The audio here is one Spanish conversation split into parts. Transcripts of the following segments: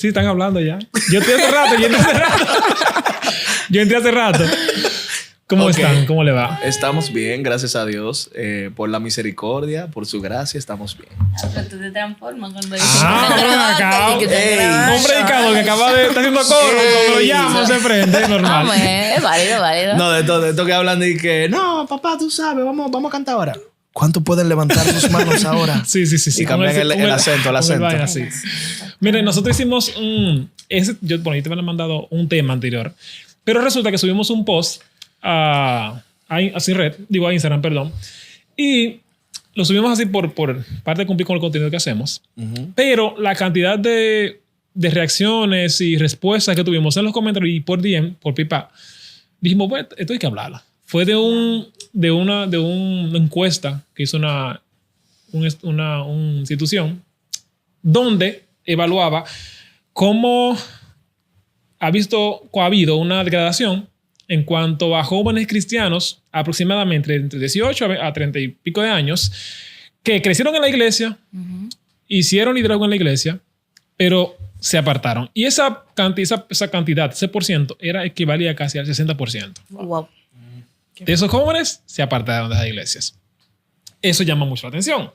Sí, están hablando ya. Yo entré hace rato. ¿Cómo están? ¿Cómo le va? Estamos bien, gracias a Dios. Por la misericordia, por su gracia, estamos bien. Pero tú te transformas cuando dices un predicador que acaba de estar haciendo coro, cuando lo llamo se prende, normal. Es válido. No, de esto que hablan de que, no, papá, tú sabes, vamos a cantar ahora. ¿Cuántos pueden levantar sus manos ahora? Sí. Y cambian el acento. Vaina, sí. Miren, nosotros hicimos yo te había mandado un tema anterior, pero resulta que subimos un post a Instagram, perdón, y lo subimos así por parte de cumplir con el contenido que hacemos, pero la cantidad de reacciones y respuestas que tuvimos en los comentarios y por DM, por pipa, dijimos, bueno, esto hay que hablarla. Fue de una encuesta que hizo una institución donde evaluaba cómo ha habido una degradación en cuanto a jóvenes cristianos aproximadamente entre 18 a 30 y pico de años que crecieron en la iglesia, hicieron liderazgo en la iglesia, pero se apartaron. Y esa cantidad, ese % equivalía casi al 60%. Wow. De esos jóvenes se apartaron de las iglesias. Eso llama mucho la atención.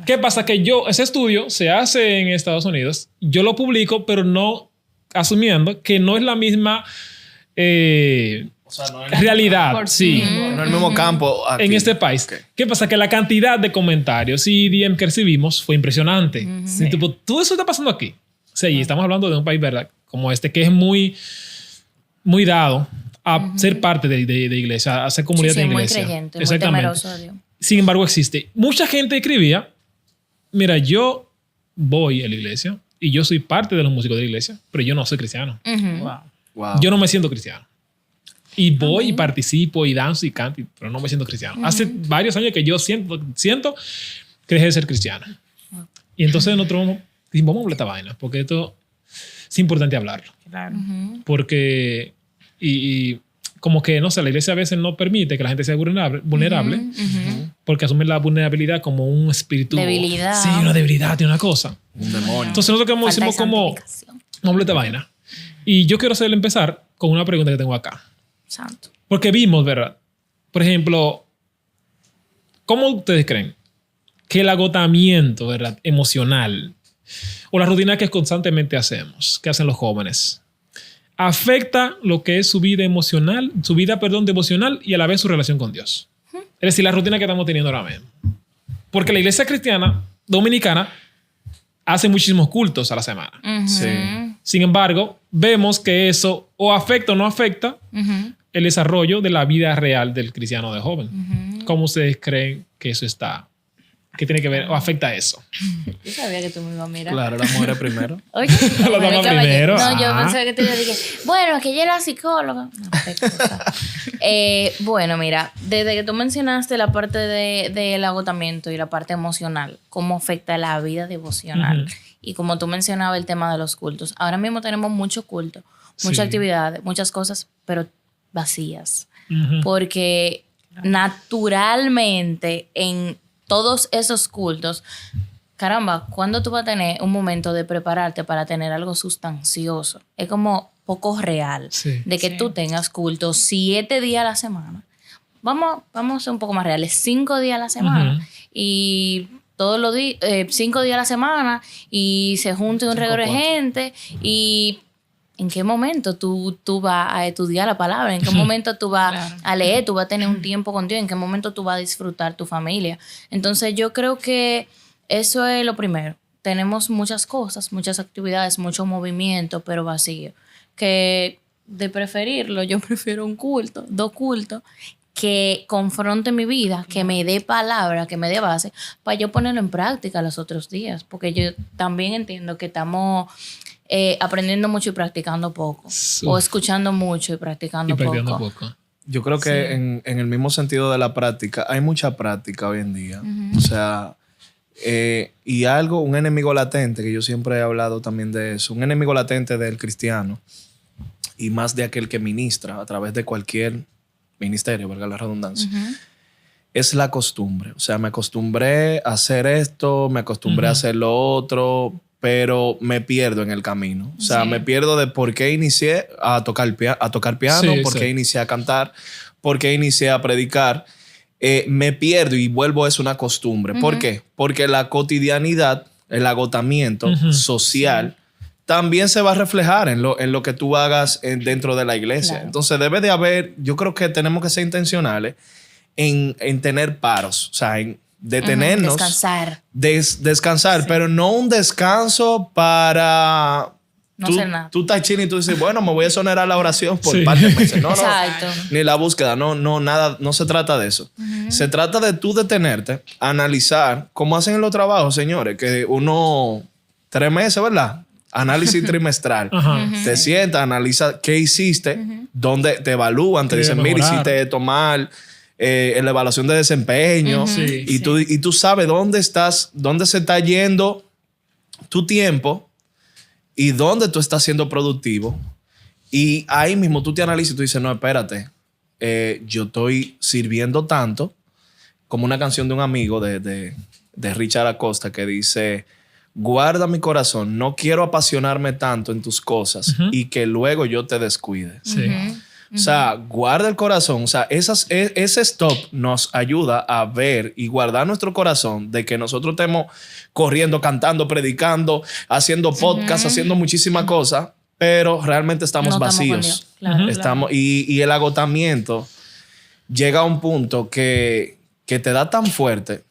¿Qué pasa? Que ese estudio se hace en Estados Unidos, yo lo publico, pero no asumiendo que no es la misma realidad. No es el mismo campo aquí. En este país. Okay. ¿Qué pasa? Que la cantidad de comentarios y DM que recibimos fue impresionante. Sí, tipo, todo eso está pasando aquí. Sí, y estamos hablando de un país, ¿verdad? Como este, que es muy, muy dado a ser parte de iglesia, a ser comunidad de iglesia. Muy creyente, muy temeroso a Dios. Sin embargo, existe. Mucha gente escribía, mira, yo voy a la iglesia y yo soy parte de los músicos de la iglesia, pero yo no soy cristiano. Wow. Yo no me siento cristiano. Y voy y participo y danzo y canto, pero no me siento cristiano. Hace varios años que yo siento que dejé de ser cristiano. Y entonces nosotros dijimos, vamos a hablar esta vaina, porque esto es importante hablarlo. Claro. Porque, y como que, no sé, la iglesia a veces no permite que la gente sea vulnerable porque asume la vulnerabilidad como un espíritu. Debilidad. Sí, una debilidad y una cosa. Un demonio. Entonces nosotros decimos como, vamos a hablar esta vaina. Y yo quiero empezar con una pregunta que tengo acá. Santo. Porque vimos, ¿verdad? Por ejemplo, ¿cómo ustedes creen que el agotamiento, ¿verdad?, emocional o la rutina que constantemente hacemos, que hacen los jóvenes, afecta lo que es su vida emocional, devocional y a la vez su relación con Dios? Es decir, la rutina que estamos teniendo ahora mismo. Porque la iglesia cristiana dominicana hace muchísimos cultos a la semana. Sí. Sin embargo, vemos que eso o afecta o no afecta el desarrollo de la vida real del cristiano de joven. ¿Cómo ustedes creen que eso está? ¿Qué tiene que ver o afecta eso? Yo sabía que tú me ibas a mirar. Claro, las mujeres primero. Oye, la dama primero. No, yo pensé que te dije, bueno, que ella era psicóloga. No, bueno, mira, desde que tú mencionaste la parte del agotamiento y la parte emocional, cómo afecta la vida devocional. Y como tú mencionabas el tema de los cultos. Ahora mismo tenemos mucho culto, muchas actividades, muchas cosas, pero vacías. Porque naturalmente en todos esos cultos, caramba, ¿cuándo tú vas a tener un momento de prepararte para tener algo sustancioso? Es como poco real de que tú tengas cultos 7 días a la semana. Vamos a ser un poco más reales, 5 días a la semana. Y todos los días, 5 días a la semana, y se junta un reguero de gente. Y ¿en qué momento tú vas a estudiar la palabra? ¿En qué momento tú vas a leer? ¿Tú vas a tener un tiempo contigo? ¿En qué momento tú vas a disfrutar tu familia? Entonces yo creo que eso es lo primero. Tenemos muchas cosas, muchas actividades, mucho movimiento, pero vacío. Que de preferirlo, yo prefiero un culto, 2 cultos, que confronte mi vida, que me dé palabra, que me dé base, para yo ponerlo en práctica los otros días. Porque yo también entiendo que estamos aprendiendo mucho y practicando poco. O escuchando mucho y practicando poco. Yo creo que en el mismo sentido de la práctica, hay mucha práctica hoy en día. O sea, y un enemigo latente, que yo siempre he hablado también de eso, un enemigo latente del cristiano y más de aquel que ministra a través de cualquier ministerio, valga la redundancia, es la costumbre. O sea, me acostumbré a hacer esto, me acostumbré a hacer lo otro, pero me pierdo en el camino. O sea, me pierdo de por qué inicié a tocar piano, por qué inicié a cantar, por qué inicié a predicar. Me pierdo y vuelvo, es una costumbre. ¿Por qué? Porque la cotidianidad, el agotamiento social, también se va a reflejar en lo que tú hagas dentro de la iglesia. Claro. Entonces debe de haber, yo creo que tenemos que ser intencionales en tener paros, o sea, en detenernos. Descansar. Descansar, pero no un descanso para... No hacer nada. Tú estás chino y tú dices, bueno, me voy a exonerar la oración por parte de meses. No, exacto. Ni la búsqueda, no, nada, no se trata de eso. Se trata de tú detenerte, analizar, como hacen en los trabajos, señores, que uno, 3 meses, ¿verdad? Análisis trimestral. Te sientas, analiza qué hiciste, dónde te evalúan, te dicen, mira, hiciste esto mal, la evaluación de desempeño, y tú sabes dónde se está yendo tu tiempo y dónde tú estás siendo productivo. Y ahí mismo tú te analizas y tú dices, no, espérate, yo estoy sirviendo tanto, como una canción de un amigo de Richard Acosta que dice... Guarda mi corazón, no quiero apasionarme tanto en tus cosas y que luego yo te descuide. O sea, guarda el corazón. O sea, ese stop nos ayuda a ver y guardar nuestro corazón de que nosotros estemos corriendo, cantando, predicando, haciendo podcast, haciendo muchísimas cosas, pero realmente estamos vacíos. Claro. Y el agotamiento llega a un punto que te da tan fuerte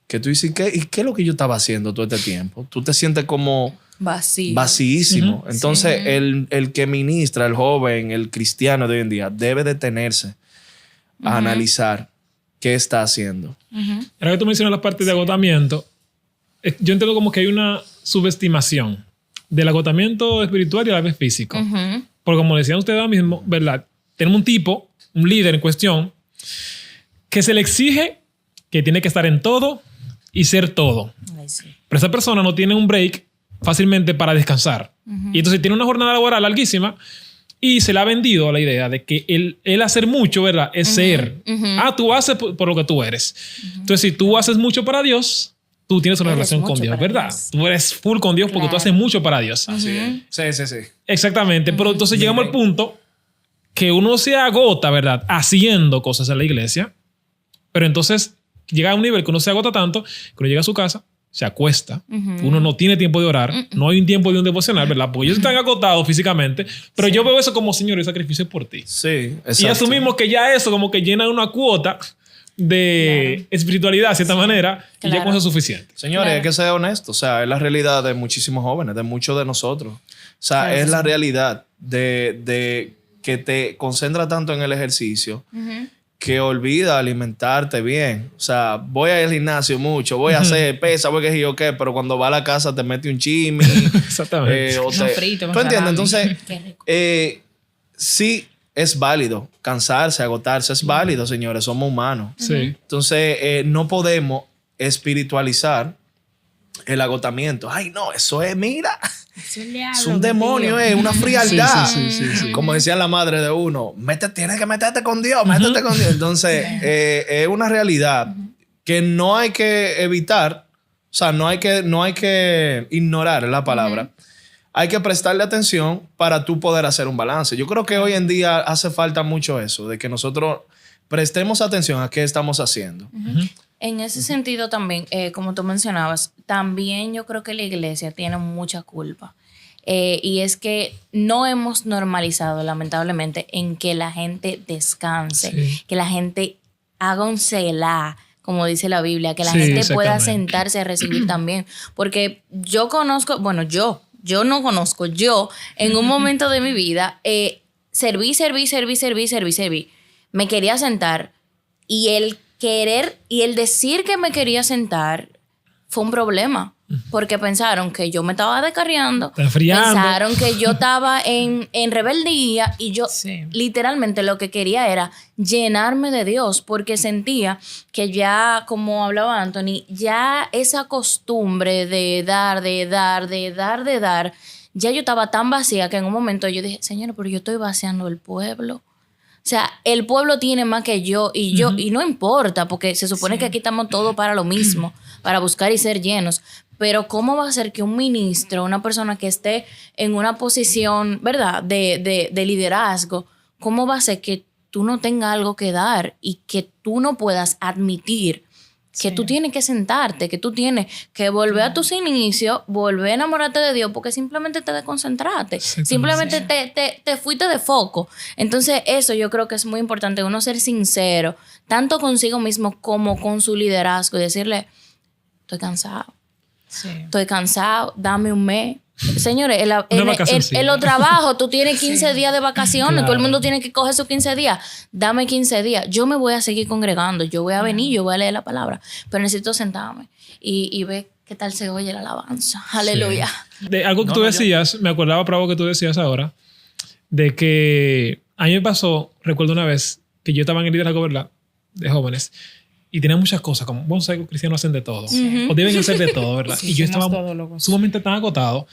que tú dices, ¿qué es lo que yo estaba haciendo todo este tiempo? Tú te sientes como vacíísimo. Entonces, el que ministra, el joven, el cristiano de hoy en día, debe detenerse a analizar qué está haciendo. Ahora que tú mencionas la parte de agotamiento, yo entiendo como que hay una subestimación del agotamiento espiritual y a la vez físico. Porque como decían ustedes ahora mismo, ¿verdad? Tenemos un líder en cuestión, que se le exige que tiene que estar en todo y ser todo. Pero esa persona no tiene un break fácilmente para descansar. Y entonces tiene una jornada laboral larguísima y se le ha vendido la idea de que el hacer mucho, ¿verdad? Es ser. Tú haces por lo que tú eres. Entonces, si tú haces mucho para Dios, tú tienes una relación con Dios, ¿verdad? Dios. Tú eres full con Dios porque tú haces mucho para Dios. Así es. Sí. Exactamente. Pero entonces llegamos al punto que uno se agota, ¿verdad? Haciendo cosas en la iglesia. Pero entonces llega a un nivel que uno se agota tanto que uno llega a su casa, se acuesta, uno no tiene tiempo de orar, no hay un tiempo de un devocional, ¿verdad? Porque ellos están agotados físicamente, pero yo veo eso como, Señor, el sacrificio es por ti. Sí, exacto. Y asumimos que ya eso como que llena una cuota de espiritualidad de cierta manera y ya con eso es suficiente. Señores, hay que ser honestos. O sea, es la realidad de muchísimos jóvenes, de muchos de nosotros. O sea, es la realidad de que te concentra tanto en el ejercicio que olvida alimentarte bien. O sea, voy al gimnasio mucho, voy a hacer pesa, voy a que yo qué, pero cuando va a la casa te mete un chimi. Exactamente. Frito, ¿tú entiendes? Entonces, sí es válido cansarse, agotarse, es válido, señores, somos humanos. Entonces, no podemos espiritualizar el agotamiento. Ay, no, eso es, mira, es un demonio, es una frialdad. Sí. Como decía la madre de uno, tienes que meterte con Dios, métete con Dios. Entonces, es una realidad que no hay que evitar, o sea, no hay que ignorar la palabra. Hay que prestarle atención para tú poder hacer un balance. Yo creo que hoy en día hace falta mucho eso, de que nosotros prestemos atención a qué estamos haciendo. En ese sentido también, como tú mencionabas, también yo creo que la iglesia tiene mucha culpa. Y es que no hemos normalizado, lamentablemente, en que la gente descanse, que la gente haga un selah, como dice la Biblia, que la gente pueda sentarse a recibir también. Porque yo conozco, bueno, yo en un momento de mi vida serví. Me quería sentar y el querer y el decir que me quería sentar fue un problema. Porque pensaron que yo me estaba descarriando. Pensaron que yo estaba en rebeldía y yo literalmente lo que quería era llenarme de Dios porque sentía que ya, como hablaba Anthony, ya esa costumbre de dar, ya yo estaba tan vacía que en un momento yo dije, Señor, pero yo estoy vaciando el pueblo. O sea, el pueblo tiene más que yo y no importa porque se supone que aquí estamos todos para lo mismo, para buscar y ser llenos. Pero ¿cómo va a ser que un ministro, una persona que esté en una posición, ¿verdad?, de liderazgo, cómo va a ser que tú no tengas algo que dar y que tú no puedas admitir que tú tienes que sentarte, que tú tienes que volver a tus inicios, volver a enamorarte de Dios porque simplemente te desconcentraste, simplemente te fuiste de foco? Entonces eso yo creo que es muy importante, uno ser sincero, tanto consigo mismo como con su liderazgo y decirle, estoy cansado. Sí. Estoy cansado, dame un mes. Señores, en los trabajos tú tienes 15 días de vacaciones, claro. Todo el mundo tiene que coger sus 15 días. Dame 15 días. Yo me voy a seguir congregando, yo voy a venir, yo voy a leer la palabra, pero necesito sentarme y ver qué tal se oye la alabanza. Aleluya. Sí. De algo que tú decías, me acordaba, Pravo, que tú decías ahora, de que a mí me pasó, recuerdo una vez, que yo estaba en el liderazgo, ¿verdad?, de jóvenes. Y tenía muchas cosas, como vos sabés que los cristianos hacen de todo. O deben hacer de todo, ¿verdad? Sí, y yo estaba sumamente tan agotado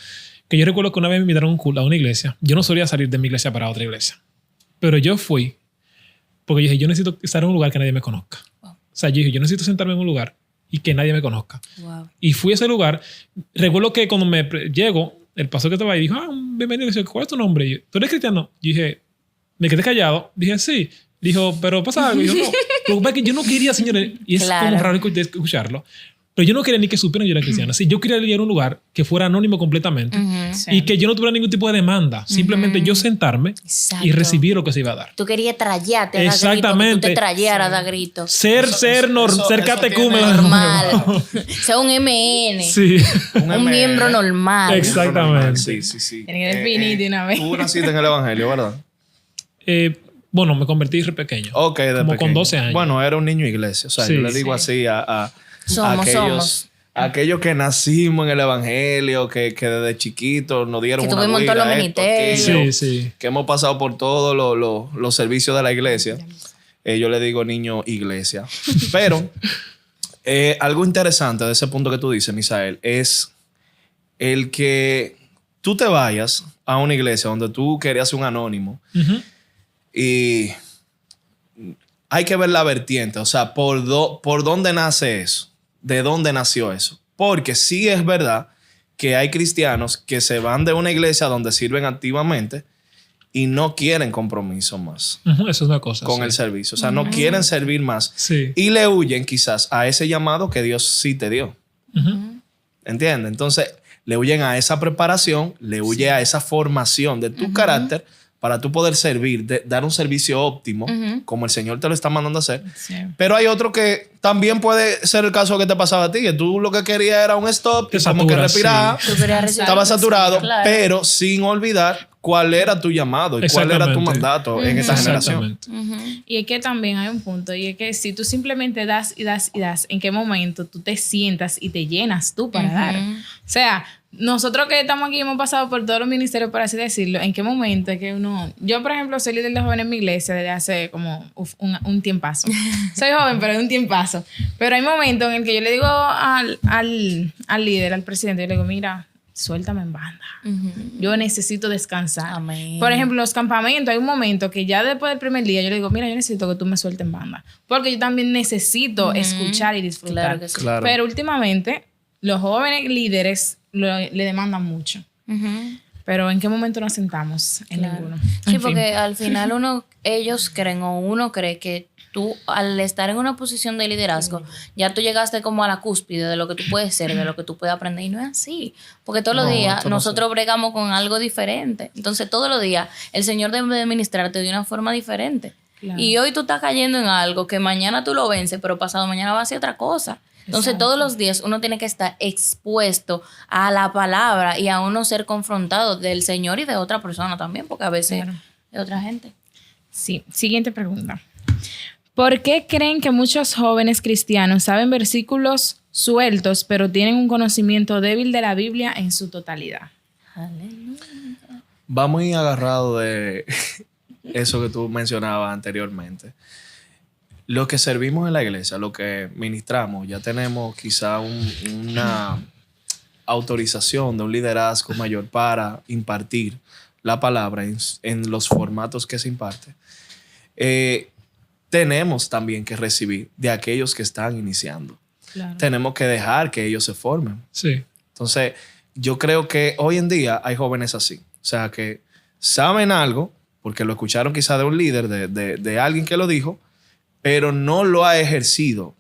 que yo recuerdo que una vez me invitaron a una iglesia. Yo no solía salir de mi iglesia para otra iglesia. Pero yo fui porque yo dije, yo necesito estar en un lugar que nadie me conozca. Wow. O sea, yo dije, yo necesito sentarme en un lugar y que nadie me conozca. Wow. Y fui a ese lugar. Recuerdo que cuando me llego, el pastor que estaba ahí dijo, bienvenido. Y yo, ¿cuál es tu nombre? Y yo, ¿tú eres cristiano? Yo dije, me quedé callado. Dije, sí. Dijo, pero pasa algo. Y yo, no. Pero que yo no quería, señores, y es como raro escucharlo, pero yo no quería ni que supieran yo era cristiana. Sí, yo quería ir a un lugar que fuera anónimo completamente y que yo no tuviera ningún tipo de demanda. Simplemente yo sentarme y recibir lo que se iba a dar. Tú querías trayarte a dar grito. Exactamente. Que tú te trayeras a dar grito. Ser catecumen. Normal. Ser un MN. Sí. Un miembro normal. Exactamente. Sí. Tienen que definir de una vez. Tú naciste en el evangelio, ¿verdad? Bueno, me convertí de pequeño. Ok, de como pequeño. Con 12 años. Bueno, era un niño iglesia. O sea, yo le digo así a aquellos que nacimos en el evangelio, que desde chiquitos nos dieron una tuvimos todos los ministerios. Que hemos pasado por todos los servicios de la iglesia. Yo le digo niño iglesia. Pero algo interesante de ese punto que tú dices, Misael, es el que tú te vayas a una iglesia donde tú querías ser un anónimo. Y hay que ver la vertiente, o sea, por dónde nace eso, de dónde nació eso. Porque sí es verdad que hay cristianos que se van de una iglesia donde sirven activamente y no quieren compromiso más. Eso es una cosa. Con el servicio. O sea, no quieren servir más. Sí. Y le huyen quizás a ese llamado que Dios sí te dio. ¿Entiendes? Entonces, le huyen a esa preparación, le huye a esa formación de tu carácter para tú poder servir, dar un servicio óptimo, como el Señor te lo está mandando a hacer. Sí. Pero hay otro que también puede ser el caso que te pasaba a ti, que tú lo que querías era un stop, como que respirar, estaba saturado, claro. Pero sin olvidar cuál era tu llamado y cuál era tu mandato en esa generación. Y es que también hay un punto, y es que si tú simplemente das, ¿en qué momento tú te sientas y te llenas tú para dar? O sea, nosotros que estamos aquí hemos pasado por todos los ministerios, por así decirlo. ¿En qué momento es que uno... Yo, por ejemplo, soy líder de jóvenes en mi iglesia desde hace como un tiempazo. Soy joven, pero es un tiempazo. Pero hay momentos en el que yo le digo al líder, al presidente, yo le digo, mira, suéltame en banda. Yo necesito descansar. Amén. Por ejemplo, los campamentos, hay un momento que ya después del primer día yo le digo, mira, yo necesito que tú me sueltes en banda. Porque yo también necesito escuchar y disfrutar. Claro que sí. Claro. Pero últimamente, los jóvenes líderes le demandan mucho. Pero ¿en qué momento nos sentamos? En ninguno. Sí, porque al final ellos creen o uno cree que tú, al estar en una posición de liderazgo, ya tú llegaste como a la cúspide de lo que tú puedes ser, de lo que tú puedes aprender. Y no es así. Porque todos los días nosotros bregamos con algo diferente. Entonces, todos los días el Señor debe de ministrarte de una forma diferente. Claro. Y hoy tú estás cayendo en algo que mañana tú lo vences, pero pasado mañana va a ser otra cosa. Entonces, exacto, todos los días uno tiene que estar expuesto a la palabra y a uno ser confrontado del Señor y de otra persona también, porque a veces de otra gente. Sí. Siguiente pregunta. ¿Por qué creen que muchos jóvenes cristianos saben versículos sueltos, pero tienen un conocimiento débil de la Biblia en su totalidad? Aleluya. Va muy agarrado de eso que tú mencionabas anteriormente. Los que servimos en la iglesia, los que ministramos, ya tenemos quizá una autorización de un liderazgo mayor para impartir la palabra en los formatos que se imparte. Tenemos también que recibir de aquellos que están iniciando. tenemos que dejar que ellos se formen. Sí. Entonces, yo creo que hoy en día hay jóvenes así. O sea, que saben algo, porque lo escucharon quizá de un líder, de alguien que lo dijo, pero no lo ha ejercido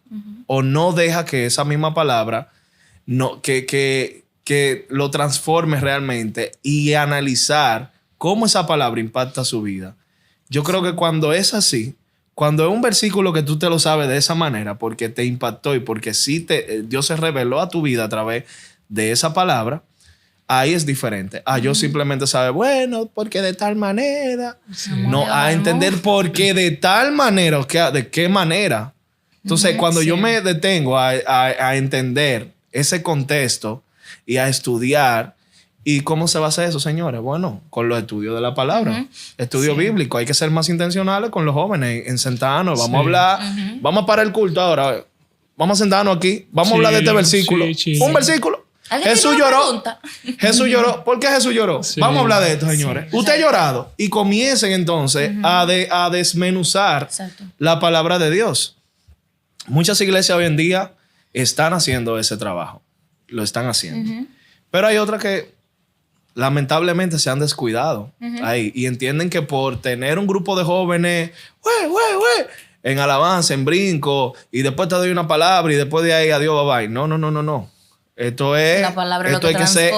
o no deja que esa misma palabra que lo transforme realmente y analizar cómo esa palabra impacta su vida. Yo creo que cuando es así, cuando es un versículo que tú te lo sabes de esa manera porque te impactó y porque sí Dios se reveló a tu vida a través de esa palabra, ahí es diferente. Yo simplemente sabe, bueno, porque de tal manera. No, a entender por qué de tal manera, o de qué manera. Entonces, cuando yo me detengo a entender ese contexto y a estudiar, ¿y cómo se va a hacer eso, señores? Bueno, con los estudios de la palabra. Estudio bíblico. Hay que ser más intencionales con los jóvenes, en sentarnos, vamos a hablar, vamos a parar el culto ahora. Vamos a sentarnos aquí, vamos a hablar de este versículo. Un versículo. Jesús lloró. Jesús lloró. ¿Por qué Jesús lloró? Sí. Vamos a hablar de esto, señores. Usted ha llorado. Y comiencen entonces a desmenuzar la palabra de Dios. Muchas iglesias hoy en día están haciendo ese trabajo. Lo están haciendo. Pero hay otras que lamentablemente se han descuidado ahí. Y entienden que por tener un grupo de jóvenes en alabanza, en brinco, y después te doy una palabra y después de ahí adiós, bye bye. No. Esto es, la palabra esto hay que ser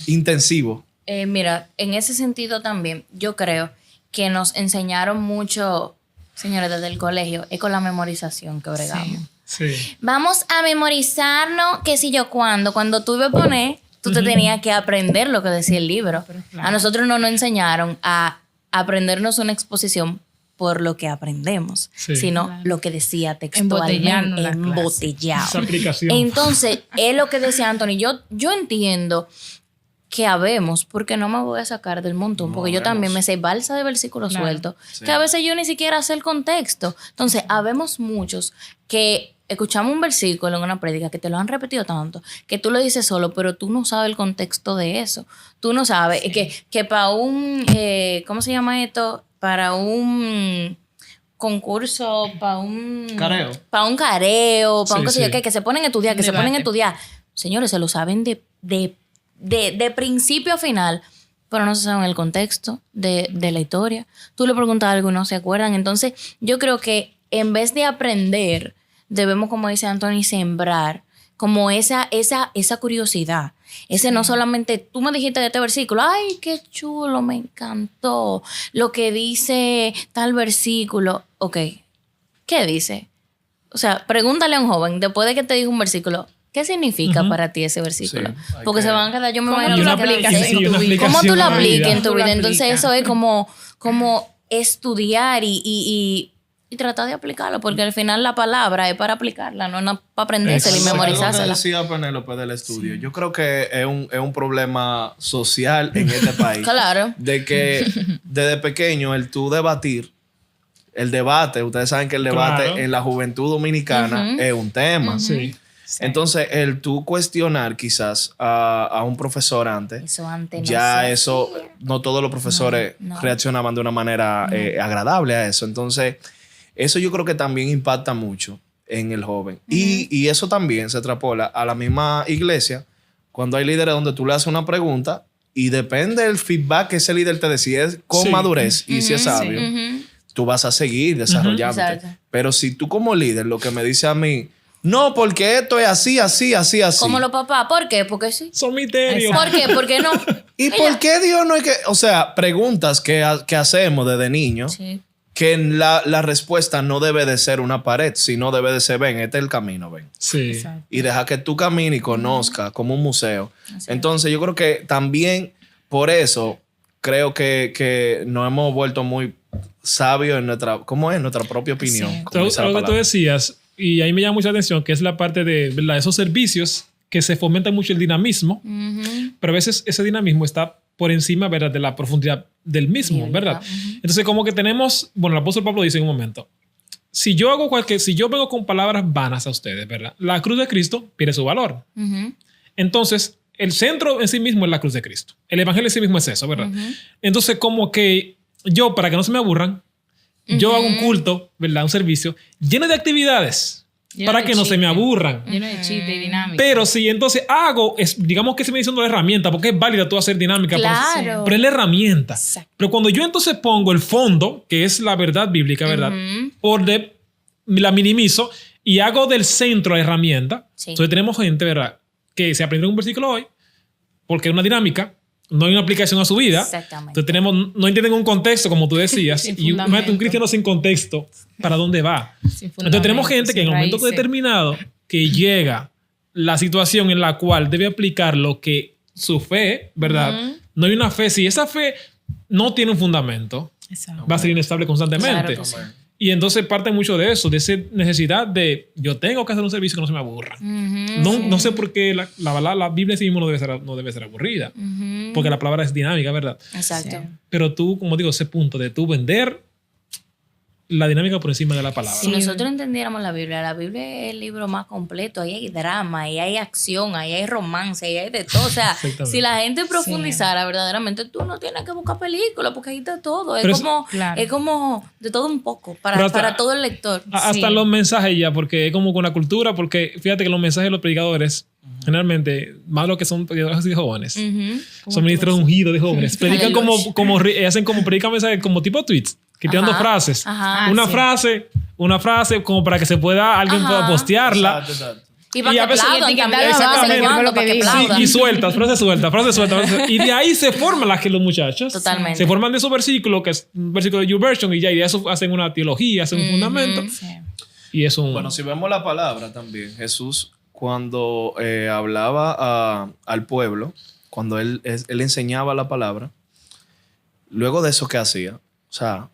intensivo. Mira, en ese sentido también, yo creo que nos enseñaron mucho, señores, desde el colegio, es con la memorización que bregamos. Sí. Vamos a memorizarnos, qué sé yo, cuando tú ibas a poner, tú te tenías que aprender lo que decía el libro. Claro. A nosotros no nos enseñaron a aprendernos una exposición por lo que aprendemos, sino lo que decía textualmente, embotellado. Esa aplicación. Entonces, es lo que decía Anthony. Yo entiendo que habemos, porque no me voy a sacar del montón, porque yo también me sé balsa de versículos sueltos, que a veces yo ni siquiera sé el contexto. Entonces, habemos muchos que escuchamos un versículo en una prédica que te lo han repetido tanto, que tú lo dices solo, pero tú no sabes el contexto de eso. Tú no sabes que para un, ¿cómo se llama esto? Para un concurso, para un careo, para un qué sé yo, que se ponen a estudiar, se ponen a estudiar. Señores, se lo saben de principio a final, pero no se saben el contexto de la historia. Tú le preguntas algo y no se acuerdan. Entonces, yo creo que en vez de aprender, debemos, como dice Anthony, sembrar como esa curiosidad. Ese no solamente, tú me dijiste de este versículo, ay, qué chulo, me encantó lo que dice tal versículo. Ok, ¿qué dice? O sea, pregúntale a un joven, después de que te diga un versículo, ¿qué significa para ti ese versículo? Sí, porque se van a quedar, yo me imagino que ¿cómo tú lo aplicas en tu vida? Entonces eso es como estudiar y tratar de aplicarlo, porque al final la palabra es para aplicarla, no para aprendérsela y memorizársela. Lo que decía Penélope del estudio. Yo creo que es un problema social en este país. Claro. De que desde pequeño el tú debatir, el debate, ustedes saben que el debate en la juventud dominicana es un tema. Sí. Entonces, el tú cuestionar quizás a un profesor antes, eso no todos los profesores reaccionaban de una manera agradable a eso. Entonces, eso yo creo que también impacta mucho en el joven. Y eso también se extrapola a la misma iglesia cuando hay líderes donde tú le haces una pregunta y depende del feedback que ese líder te dé, si es con madurez y si es sabio, tú vas a seguir desarrollándote. Pero si tú como líder lo que me dice a mí, no, porque esto es así. Como los papás. ¿Por qué? Porque sí. Son misterios. ¿Por qué? ¿Por qué no? ¿Y por qué Dios no hay que...? O sea, preguntas que hacemos desde niños, que la respuesta no debe de ser una pared, sino debe de ser, ven, este es el camino, ven. Sí. Exacto. Y deja que tú camines y conozcas como un museo. Entonces, yo creo que también por eso creo que nos hemos vuelto muy sabios en nuestra propia opinión. Sí. Lo que tú decías... Y ahí me llama mucha atención que es la parte de, ¿verdad?, esos servicios que se fomenta mucho el dinamismo, pero a veces ese dinamismo está por encima, ¿verdad?, de la profundidad del mismo, ¿verdad? Entonces, como que tenemos, bueno, el apóstol Pablo dice en un momento, si yo vengo con palabras vanas a ustedes, ¿verdad?, la cruz de Cristo pierde su valor. Entonces, el centro en sí mismo es la cruz de Cristo. El evangelio en sí mismo es eso, ¿verdad? Entonces, como que yo, para que no se me aburran, yo hago un culto, ¿verdad? Un servicio lleno de actividades. para que no se me aburran. Lleno de chiste y dinámica. Pero si entonces digamos que se me dice una herramienta, porque es válida tú hacer dinámica, Claro. pero es la herramienta. Exacto. Pero cuando yo entonces pongo el fondo, que es la verdad bíblica, ¿verdad? La minimizo y hago del centro la herramienta. Sí. Entonces tenemos gente, ¿verdad? Que se aprende un versículo hoy porque es una dinámica, no hay una aplicación a su vida. Exactamente. Entonces no entienden un contexto, como tú decías. Sin Y imagínate un cristiano sin contexto, ¿para dónde va? Entonces tenemos gente que en un momento determinado que llega la situación en la cual debe aplicar lo que su fe, ¿verdad? No hay una fe. Si esa fe no tiene un fundamento, Exacto. va a ser inestable constantemente. Claro que sí. Y entonces parte mucho de eso, de esa necesidad de yo tengo que hacer un servicio que no se me aburra. No sé por qué la Biblia en sí mismo no debe ser aburrida. Porque la palabra es dinámica, ¿verdad? Exacto. Sí. Pero tú, como digo, ese punto de tú vender la dinámica por encima de la palabra. Si nosotros entendiéramos la Biblia es el libro más completo. Ahí hay drama, ahí hay acción, ahí hay romance, ahí hay de todo. O sea, Exactamente. si la gente profundizara verdaderamente, tú no tienes que buscar películas porque ahí está todo. Pero Es como de todo un poco Pero para todo el lector. Hasta los mensajes ya, porque es como con la cultura, porque fíjate que los mensajes de los predicadores, generalmente, más lo que son predicadores de jóvenes, son ministros ungidos de jóvenes. Predican predican mensajes como tipo tweets, que te dan dos frases. Ajá. Una frase como para que alguien pueda postearla. Exacto. Y para Y que a veces- aplaudan y etiquetar también, a de vez en base, cuando, lo que para que dice. aplaudan. Y sueltas, frases sueltas. Y de ahí se forman los muchachos. Totalmente. Se forman de esos versículos, que es un versículo de YouVersion, y ya y de eso hacen una teología, hacen un fundamento. Sí. Y es un... Bueno, si vemos la palabra también, Jesús cuando hablaba al pueblo, cuando él enseñaba la palabra, luego de eso, ¿qué hacía? O sea,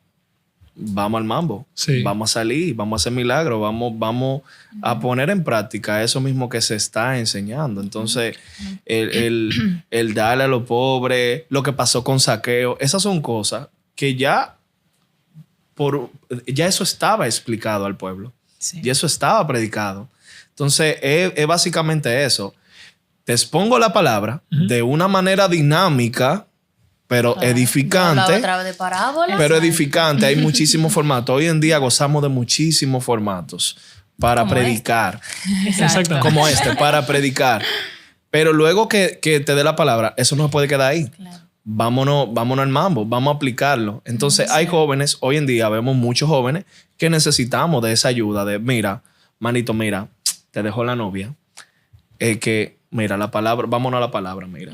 vamos al mambo, Sí. vamos a salir, vamos a hacer milagros, vamos a poner en práctica eso mismo que se está enseñando. Entonces, el darle a los pobres, lo que pasó con Saqueo, esas son cosas que ya eso estaba explicado al pueblo. Sí. Y eso estaba predicado. Entonces, es básicamente eso. Te expongo la palabra de una manera dinámica, pero edificante. Hablaba a través de parábolas. Pero edificante. Hay muchísimos formatos. Hoy en día gozamos de muchísimos formatos para predicar. Exacto. Como para predicar. Pero luego que te dé la palabra, eso no se puede quedar ahí. Claro. Vámonos al mambo, vamos a aplicarlo. Entonces, hay jóvenes, hoy en día vemos muchos jóvenes que necesitamos de esa ayuda de, mira, manito, mira, te dejó la novia. Mira, la palabra, vámonos a la palabra, mira.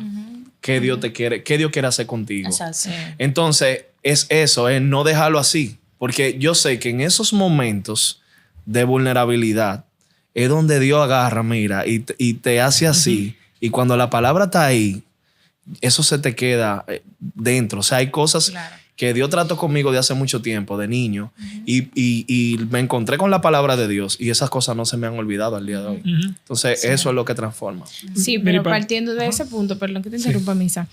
¿Qué Dios te quiere? ¿Qué Dios quiere hacer contigo? Exacto. Sí. Entonces, es eso, es no dejarlo así. Porque yo sé que en esos momentos de vulnerabilidad es donde Dios agarra, mira, y te hace así. Y cuando la palabra está ahí, eso se te queda dentro. O sea, hay cosas que Dios trató conmigo de hace mucho tiempo, de niño, y me encontré con la palabra de Dios y esas cosas no se me han olvidado al día de hoy. Entonces, eso es lo que transforma. Sí, pero partiendo de ese punto, perdón que te interrumpa, Misa.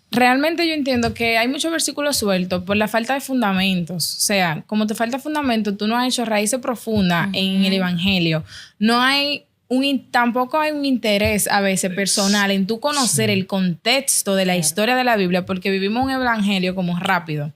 Realmente yo entiendo que hay muchos versículos sueltos por la falta de fundamentos. O sea, como te falta fundamento, tú no has hecho raíces profundas en el evangelio. No hay tampoco hay un interés a veces personal en tú conocer el contexto de la historia de la Biblia, porque vivimos un evangelio como rápido.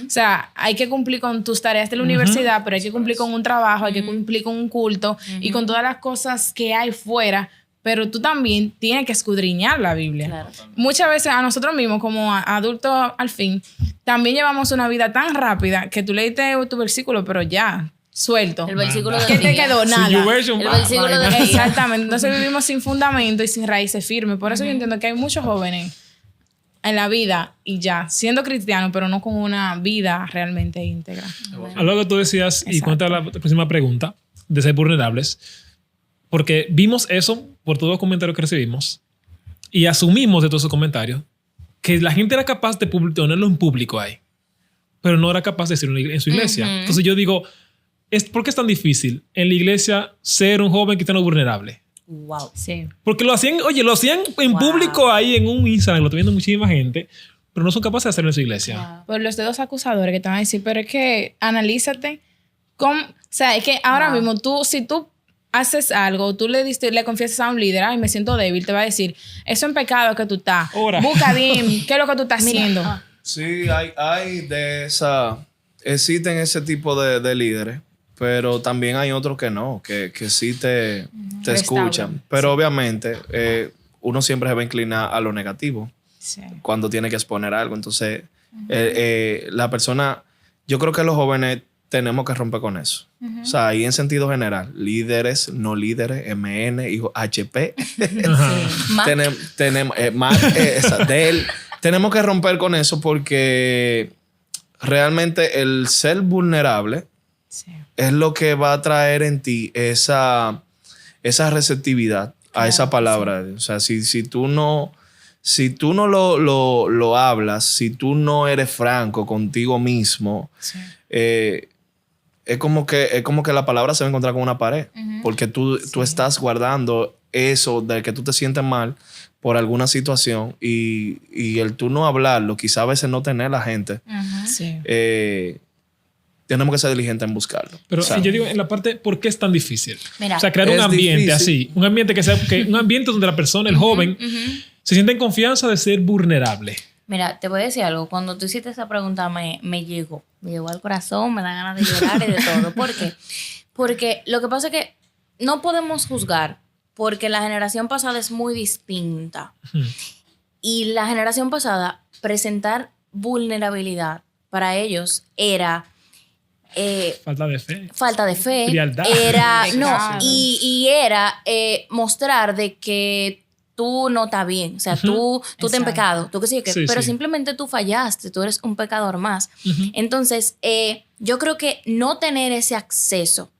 O sea, hay que cumplir con tus tareas de la universidad, pero hay que cumplir con un trabajo, hay que cumplir con un culto y con todas las cosas que hay fuera. Pero tú también tienes que escudriñar la Biblia. Claro. Muchas veces a nosotros mismos, como adultos al fin, también llevamos una vida tan rápida que tú leíste tu versículo, pero ya, suelto. El versículo de ¿Qué te quedó? Nada. Si YouVersion, El versículo de día. Exactamente. Entonces vivimos sin fundamento y sin raíces firmes. Por eso yo entiendo que hay muchos jóvenes en la vida y ya, siendo cristianos, pero no con una vida realmente íntegra. Algo que tú decías, y cuenta la próxima pregunta, de ser vulnerables, porque vimos eso por todos los comentarios que recibimos y asumimos de todos esos comentarios que la gente era capaz de ponerlo en público ahí, pero no era capaz de decirlo en su iglesia. Entonces yo digo, ¿por qué es tan difícil en la iglesia ser un joven cristiano vulnerable? Wow. Sí. Porque lo hacían en público ahí en un Instagram, lo está viendo muchísima gente, pero no son capaces de hacerlo en su iglesia. Wow. Por los dedos acusadores que te van a decir, pero es que analízate. O sea, es que ahora mismo si tú haces algo, tú le confiesas a un líder, ay, me siento débil, te va a decir, eso es pecado que tú estás. Ora. Busca bien, ¿qué es lo que tú estás haciendo? Sí, hay de esa... Existen ese tipo de líderes pero también hay otros que no, que sí te escuchan. Pero obviamente uno siempre se va a inclinar a lo negativo cuando tiene que exponer algo. Entonces, la persona, yo creo que los jóvenes tenemos que romper con eso. O sea, ahí en sentido general, líderes, no líderes, MN, hijo, HP. Tenemos tenemos que romper con eso porque realmente el ser vulnerable es lo que va a traer en ti esa receptividad a esa palabra. O sea, si tú no lo hablas, si tú no eres franco contigo mismo, es como que la palabra se va a encontrar con una pared. Porque tú estás guardando eso de que tú te sientes mal por alguna situación y el tú no hablarlo, quizá a veces no tener la gente. Tenemos que ser diligentes en buscarlo. Pero yo digo, en la parte, ¿por qué es tan difícil? Mira, o sea, crear un ambiente así. Un ambiente un ambiente donde la persona, el joven, se siente en confianza de ser vulnerable. Mira, te voy a decir algo. Cuando tú hiciste esa pregunta, me llegó al corazón, me da ganas de llorar y de todo. ¿Por qué? Porque lo que pasa es que no podemos juzgar porque la generación pasada es muy distinta. Y la generación pasada, presentar vulnerabilidad para ellos era... falta de fe. Frialdad. Y era mostrar de que tú no estás bien. O sea, tú estás en pecado. Tú que sí, pero simplemente tú fallaste. Tú eres un pecador más. Entonces, yo creo que no tener ese acceso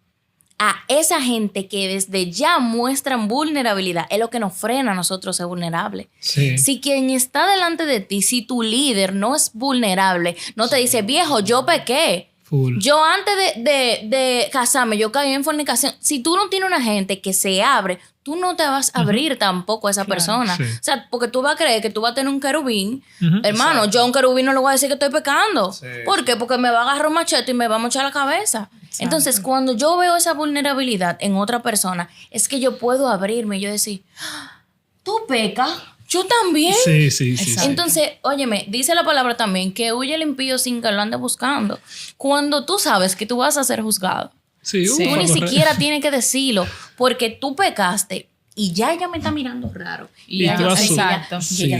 a esa gente que desde ya muestran vulnerabilidad es lo que nos frena a nosotros ser vulnerables. Si quien está delante de ti, si tu líder no es vulnerable, no te dice, viejo, yo pequé. Yo antes de casarme, yo caí en fornicación. Si tú no tienes una gente que se abre, tú no te vas a abrir tampoco a esa persona. O sea, porque tú vas a creer que tú vas a tener un querubín. Hermano, yo a un querubín no le voy a decir que estoy pecando. ¿Por qué? Porque me va a agarrar un machete y me va a mochar la cabeza. Entonces, cuando yo veo esa vulnerabilidad en otra persona, es que yo puedo abrirme y yo decir, tú pecas. Yo también. Sí. Entonces, óyeme, dice la palabra también que huye el impío sin que lo ande buscando. Cuando tú sabes que tú vas a ser juzgado, tú ni siquiera tienes que decirlo porque tú pecaste y ya ella me está mirando raro. Y ella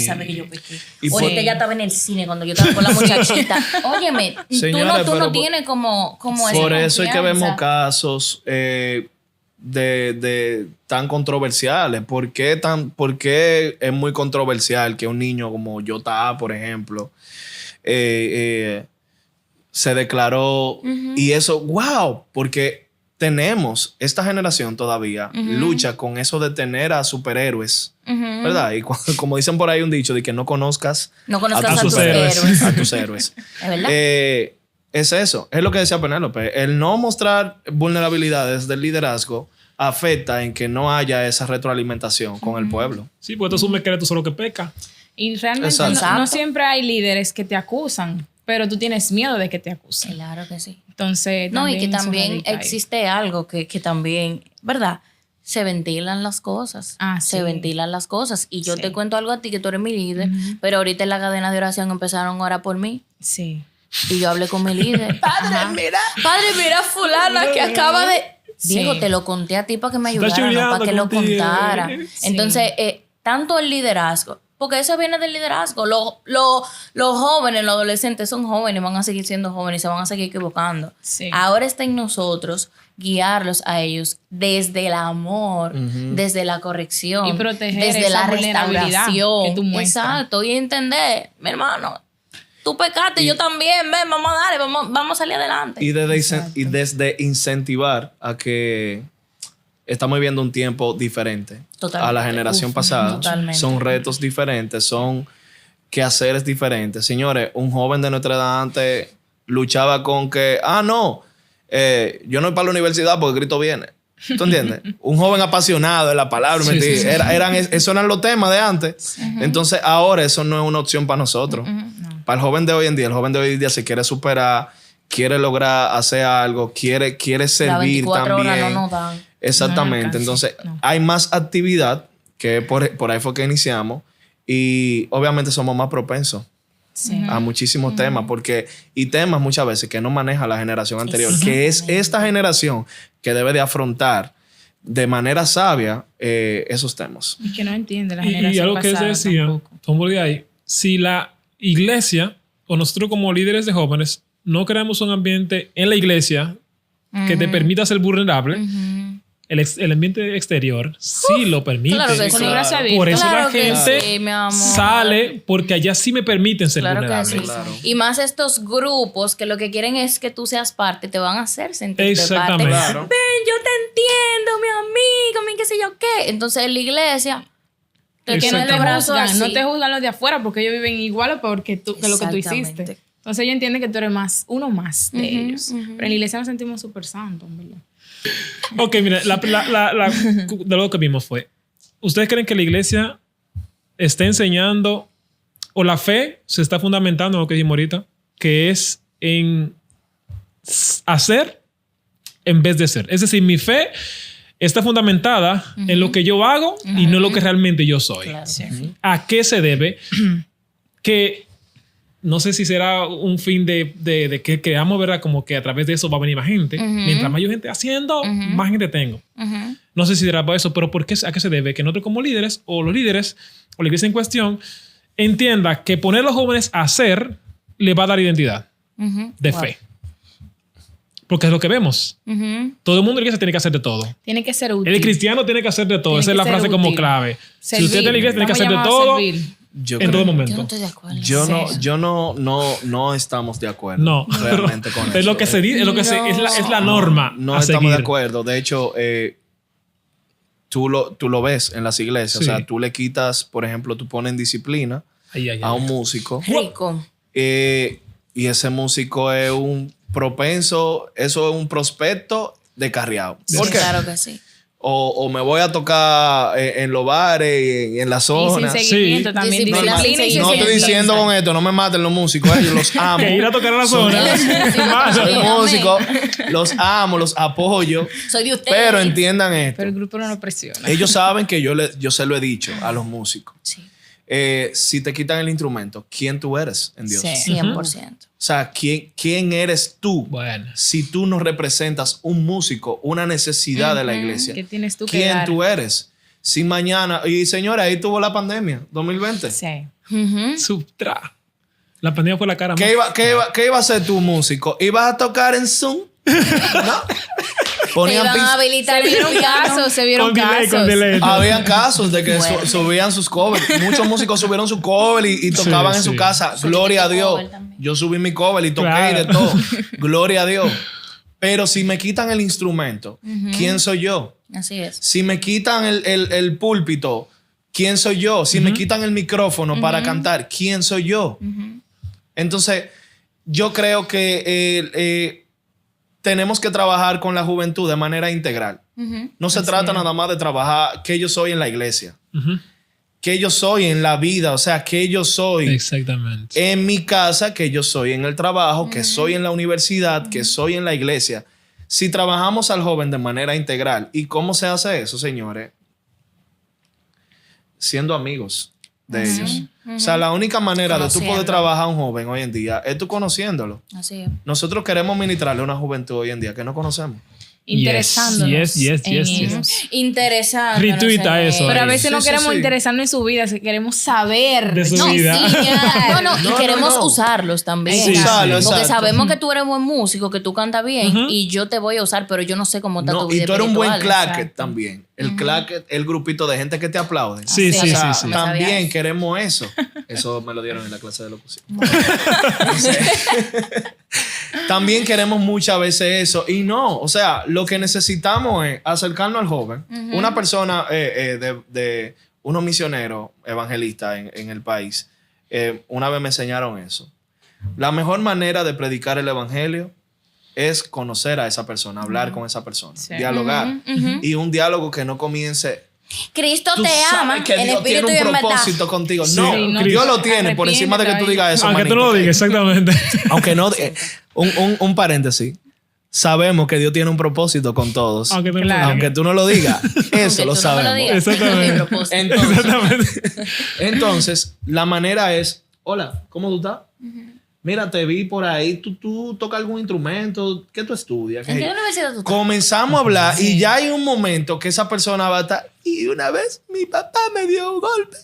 sabe que yo pequé. Ahorita ella estaba en el cine cuando yo estaba con la muchachita. Óyeme, señores, tú no tienes como esa por eso es que confianza. vemos casos... de tan controversiales. ¿Por qué es muy controversial que un niño como Yota, por ejemplo, se declaró y eso, wow, porque tenemos, esta generación todavía lucha con eso de tener a superhéroes, ¿verdad? Y como dicen por ahí un dicho de que no conozcas a tus héroes. A tus héroes. ¿Es verdad? Es eso, es lo que decía Penélope. El no mostrar vulnerabilidades del liderazgo afecta en que no haya esa retroalimentación con el pueblo. Sí, porque tú asumes que eres tú solo que peca. Y realmente no siempre hay líderes que te acusan, pero tú tienes miedo de que te acusen. Claro que sí. Entonces, no, y que también existe algo que también, ¿verdad? Se ventilan las cosas. Se ventilan las cosas. Y yo te cuento algo a ti, que tú eres mi líder, pero ahorita en la cadena de oración empezaron a orar por mí. Sí. Y yo hablé con mi líder. Padre, mira fulana que acaba de... Diego, te lo conté a ti para que me ayudara, no para que lo contara. Entonces, tanto el liderazgo, porque eso viene del liderazgo. Los jóvenes, los adolescentes son jóvenes, van a seguir siendo jóvenes y se van a seguir equivocando. Ahora está en nosotros guiarlos a ellos desde el amor, desde la corrección, y proteger desde esa la restauración que tú muestras. Exacto, y entender, mi hermano, tú pecaste, yo también, ven, vamos a darle, vamos a salir adelante. Y desde incentivar a que estamos viviendo un tiempo diferente a la generación pasada. Totalmente. Son retos diferentes, son quehaceres diferentes. Señores, un joven de nuestra edad antes luchaba con que, yo no voy para la universidad porque Cristo viene. ¿Tú entiendes? Un joven apasionado de la palabra. Esos eran los temas de antes. Entonces, ahora eso no es una opción para nosotros. Para el joven de hoy en día, el joven de hoy en día se quiere superar, quiere lograr hacer algo, quiere servir también. Horas no nos dan. Exactamente. Entonces, hay más actividad, que por ahí fue que iniciamos, y obviamente somos más propensos a muchísimos temas, y temas muchas veces que no maneja la generación anterior, que es esta generación que debe de afrontar de manera sabia esos temas. Y que no entiende la generación y algo pasada que se decía, como de ahí, si la iglesia o nosotros como líderes de jóvenes no creamos un ambiente en la iglesia que te permita ser vulnerable, el ambiente exterior sí lo permite. Claro que sí. Por eso Claro la gente sí, mi amor. sale, porque allá sí me permiten ser vulnerable. Sí. Claro. Y más estos grupos que lo que quieren es que tú seas parte, te van a hacer sentirte Exactamente. parte. Claro. Ven, yo te entiendo, mi amigo, mi qué sé yo qué. Entonces en la iglesia te Que no te tienen el brazo juzgan, así. no te juzgan los de afuera porque ellos viven igual o peor que tú, que lo que tú hiciste. Entonces ellos entienden que tú eres uno más de ellos. Pero en la iglesia nos sentimos súper santos, ¿verdad? Ok, mira, de lo que vimos fue, ¿ustedes creen que la iglesia está enseñando o la fe se está fundamentando en lo que dijimos ahorita, que es en hacer en vez de ser? Es decir, mi fe está fundamentada en lo que yo hago y no en lo que realmente yo soy. Claro. ¿A qué se debe? Que no sé si será un fin de que creamos, ¿verdad? Como que a través de eso va a venir más gente. Mientras más gente haciendo, más gente tengo. No sé si será por eso, pero ¿a qué se debe? Que nosotros como líderes, o los líderes, o la iglesia en cuestión, entienda que poner a los jóvenes a hacer le va a dar identidad de fe. Porque es lo que vemos. Todo el mundo en la iglesia tiene que hacer de todo. Tiene que ser útil. El cristiano tiene que hacer de todo. Tiene Esa es que la ser frase como útil. clave. Servir. Si usted está en la iglesia, tiene que hacer de Estamos todo llamados a servir. en todo momento. Yo no estoy de acuerdo. No estamos de acuerdo. No, realmente con eso. es lo que se dice, es la norma. No a estamos seguir. de acuerdo. De hecho, tú lo ves en las iglesias. Sí. O sea, tú le quitas, por ejemplo, tú pones en disciplina a un músico. Rico. Y ese músico es un propenso, eso es un prospecto de carriado. ¿Por qué? Claro que sí. O me voy a tocar en los bares y en la Y zona. sin seguimiento Sí. también. Disciplina, Disciplina y sin No estoy seguimiento. diciendo con esto, no me maten los músicos, yo los amo. Que ir a tocar a la zona. Soy Sí, músico, los amo, los apoyo. Soy de ustedes. Pero entiendan esto. Pero el grupo no nos presiona. Ellos saben que yo se lo he dicho a los músicos. Sí. Si te quitan el instrumento, ¿quién tú eres en Dios? Sí. 100%. O sea, ¿quién eres tú? Bueno. Si tú no representas un músico, una necesidad de la iglesia. ¿Qué tienes tú que ¿Quién dar? tú eres? Si mañana... Y señora, ahí tuvo la pandemia, 2020. Sí. Subtra. La pandemia fue la cara ¿Qué iba a hacer tu músico? ¿Ibas a tocar en Zoom? ¿No? Te iban a habilitar Se vieron casos, se vieron con delay, casos. con delay. Habían casos de que Bueno. subían sus covers. Muchos músicos subieron su cover y tocaban Sí, en su sí. casa. Subí Gloria a mi Dios. cover también. Yo subí mi cover y toqué Claro. y de todo. Gloria a Dios. Pero si me quitan el instrumento, ¿quién soy yo? Así es. Si me quitan el púlpito, ¿quién soy yo? Si me quitan el micrófono para cantar, ¿quién soy yo? Entonces, yo creo que tenemos que trabajar con la juventud de manera integral. No se trata nada más de trabajar que yo soy en la iglesia, que yo soy en la vida, o sea, que yo soy Exactamente. en mi casa, que yo soy en el trabajo, que soy en la universidad, que soy en la iglesia. Si trabajamos al joven de manera integral, ¿y cómo se hace eso, señores? Siendo amigos de ellos. O sea, la única manera de tú poder Conociendo. trabajar a un joven hoy en día es tú conociéndolo. Así es. Nosotros queremos ministrarle a una juventud hoy en día que no conocemos. Interesándonos. Yes. en ellos. Interesante. Retuita eso. Pero a veces Sí, no sí, queremos sí. interesarnos en su vida, queremos saber. De su No, vida. sí, no, y No, queremos no. usarlos también. Sí, usarlo, Porque exacto. sabemos que tú eres buen músico, que tú cantas bien y yo te voy a usar, pero yo no sé cómo está No, tu vida y tú eres un buen espiritual. claquet exacto. también. El claquet, el grupito de gente que te aplaude. Sí, Ah, sí, sí. sí, O sea, sí. Me sabía también eso. queremos eso. Eso me lo dieron en la clase de locución. También queremos muchas veces eso. Y no, o sea, lo que necesitamos es acercarnos al joven. Una persona de unos misioneros evangelistas en el país, una vez me enseñaron eso. La mejor manera de predicar el evangelio es conocer a esa persona, hablar con esa persona, Sí. dialogar. Y un diálogo que no comience... Cristo Tú te sabes ama que en Dios espíritu y tiene en un verdad. propósito contigo. Sí, No, no, Dios lo tiene por encima de que tú digas eso. Aunque tú no lo manito. digas, exactamente. Aunque no, un paréntesis. Sabemos que Dios tiene un propósito con todos. Aunque tú no Claro. lo Aunque digas. tú no lo digas, eso Aunque lo tú no me sabemos. digas, Exactamente. mi propósito. Entonces, la manera es hola, ¿cómo tú estás? Mira, te vi por ahí, tú tocas algún instrumento, ¿qué tú estudias? ¿En qué universidad tú estás? Comenzamos a hablar y ya hay un momento que esa persona va a estar, y una vez mi papá me dio un golpe.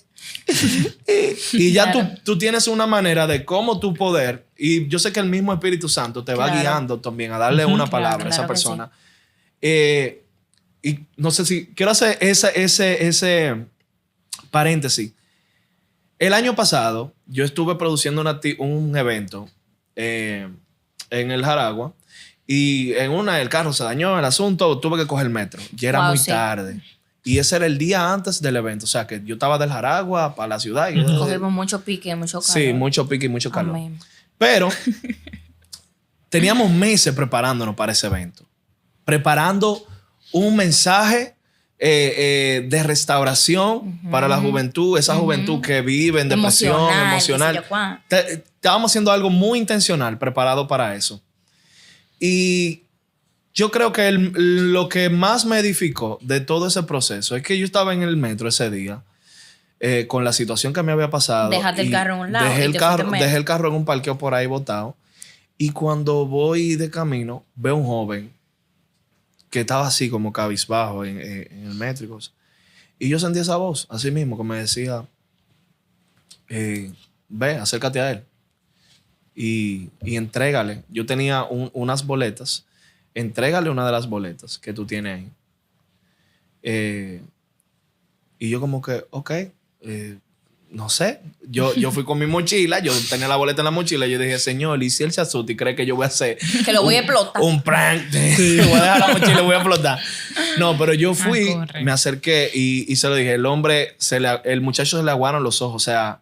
y ya tú tienes una manera de cómo tú poder, y yo sé que el mismo Espíritu Santo te va guiando también a darle una palabra a esa persona. Y no sé si quiero hacer ese paréntesis. El año pasado yo estuve produciendo un evento en el Jaragua y el carro se dañó, el asunto, tuve que coger el metro. Ya era muy tarde. Y ese era el día antes del evento. O sea, que yo estaba del Jaragua para la ciudad. Y cogimos mucho pique, mucho calor. Sí, mucho pique y mucho calor. Amén. Pero teníamos meses preparándonos para ese evento. Preparando un mensaje de restauración para la juventud, esa juventud que vive en depresión emocional. Estábamos haciendo algo muy intencional, preparado para eso. Y yo creo que lo que más me edificó de todo ese proceso es que yo estaba en el metro ese día con la situación que me había pasado. Dejaste el carro en un lado. Dejé el carro en un parqueo por ahí botado. Y cuando voy de camino, veo un joven que estaba así como cabizbajo en el metro y cosas. Y yo sentí esa voz, así mismo, que me decía, ve, acércate a él. Y entrégale. Yo tenía unas boletas. Entrégale una de las boletas que tú tienes ahí. Y yo como que, ok, no sé. Yo fui con mi mochila, yo tenía la boleta en la mochila y yo dije, Señor, ¿y si él se asusta y cree que yo voy a hacer que lo voy a explotar? Un prank. Sí. Voy a dejar la mochila y voy a explotar. No, pero yo fui, me acerqué y se lo dije. El muchacho se le aguaron los ojos. O sea,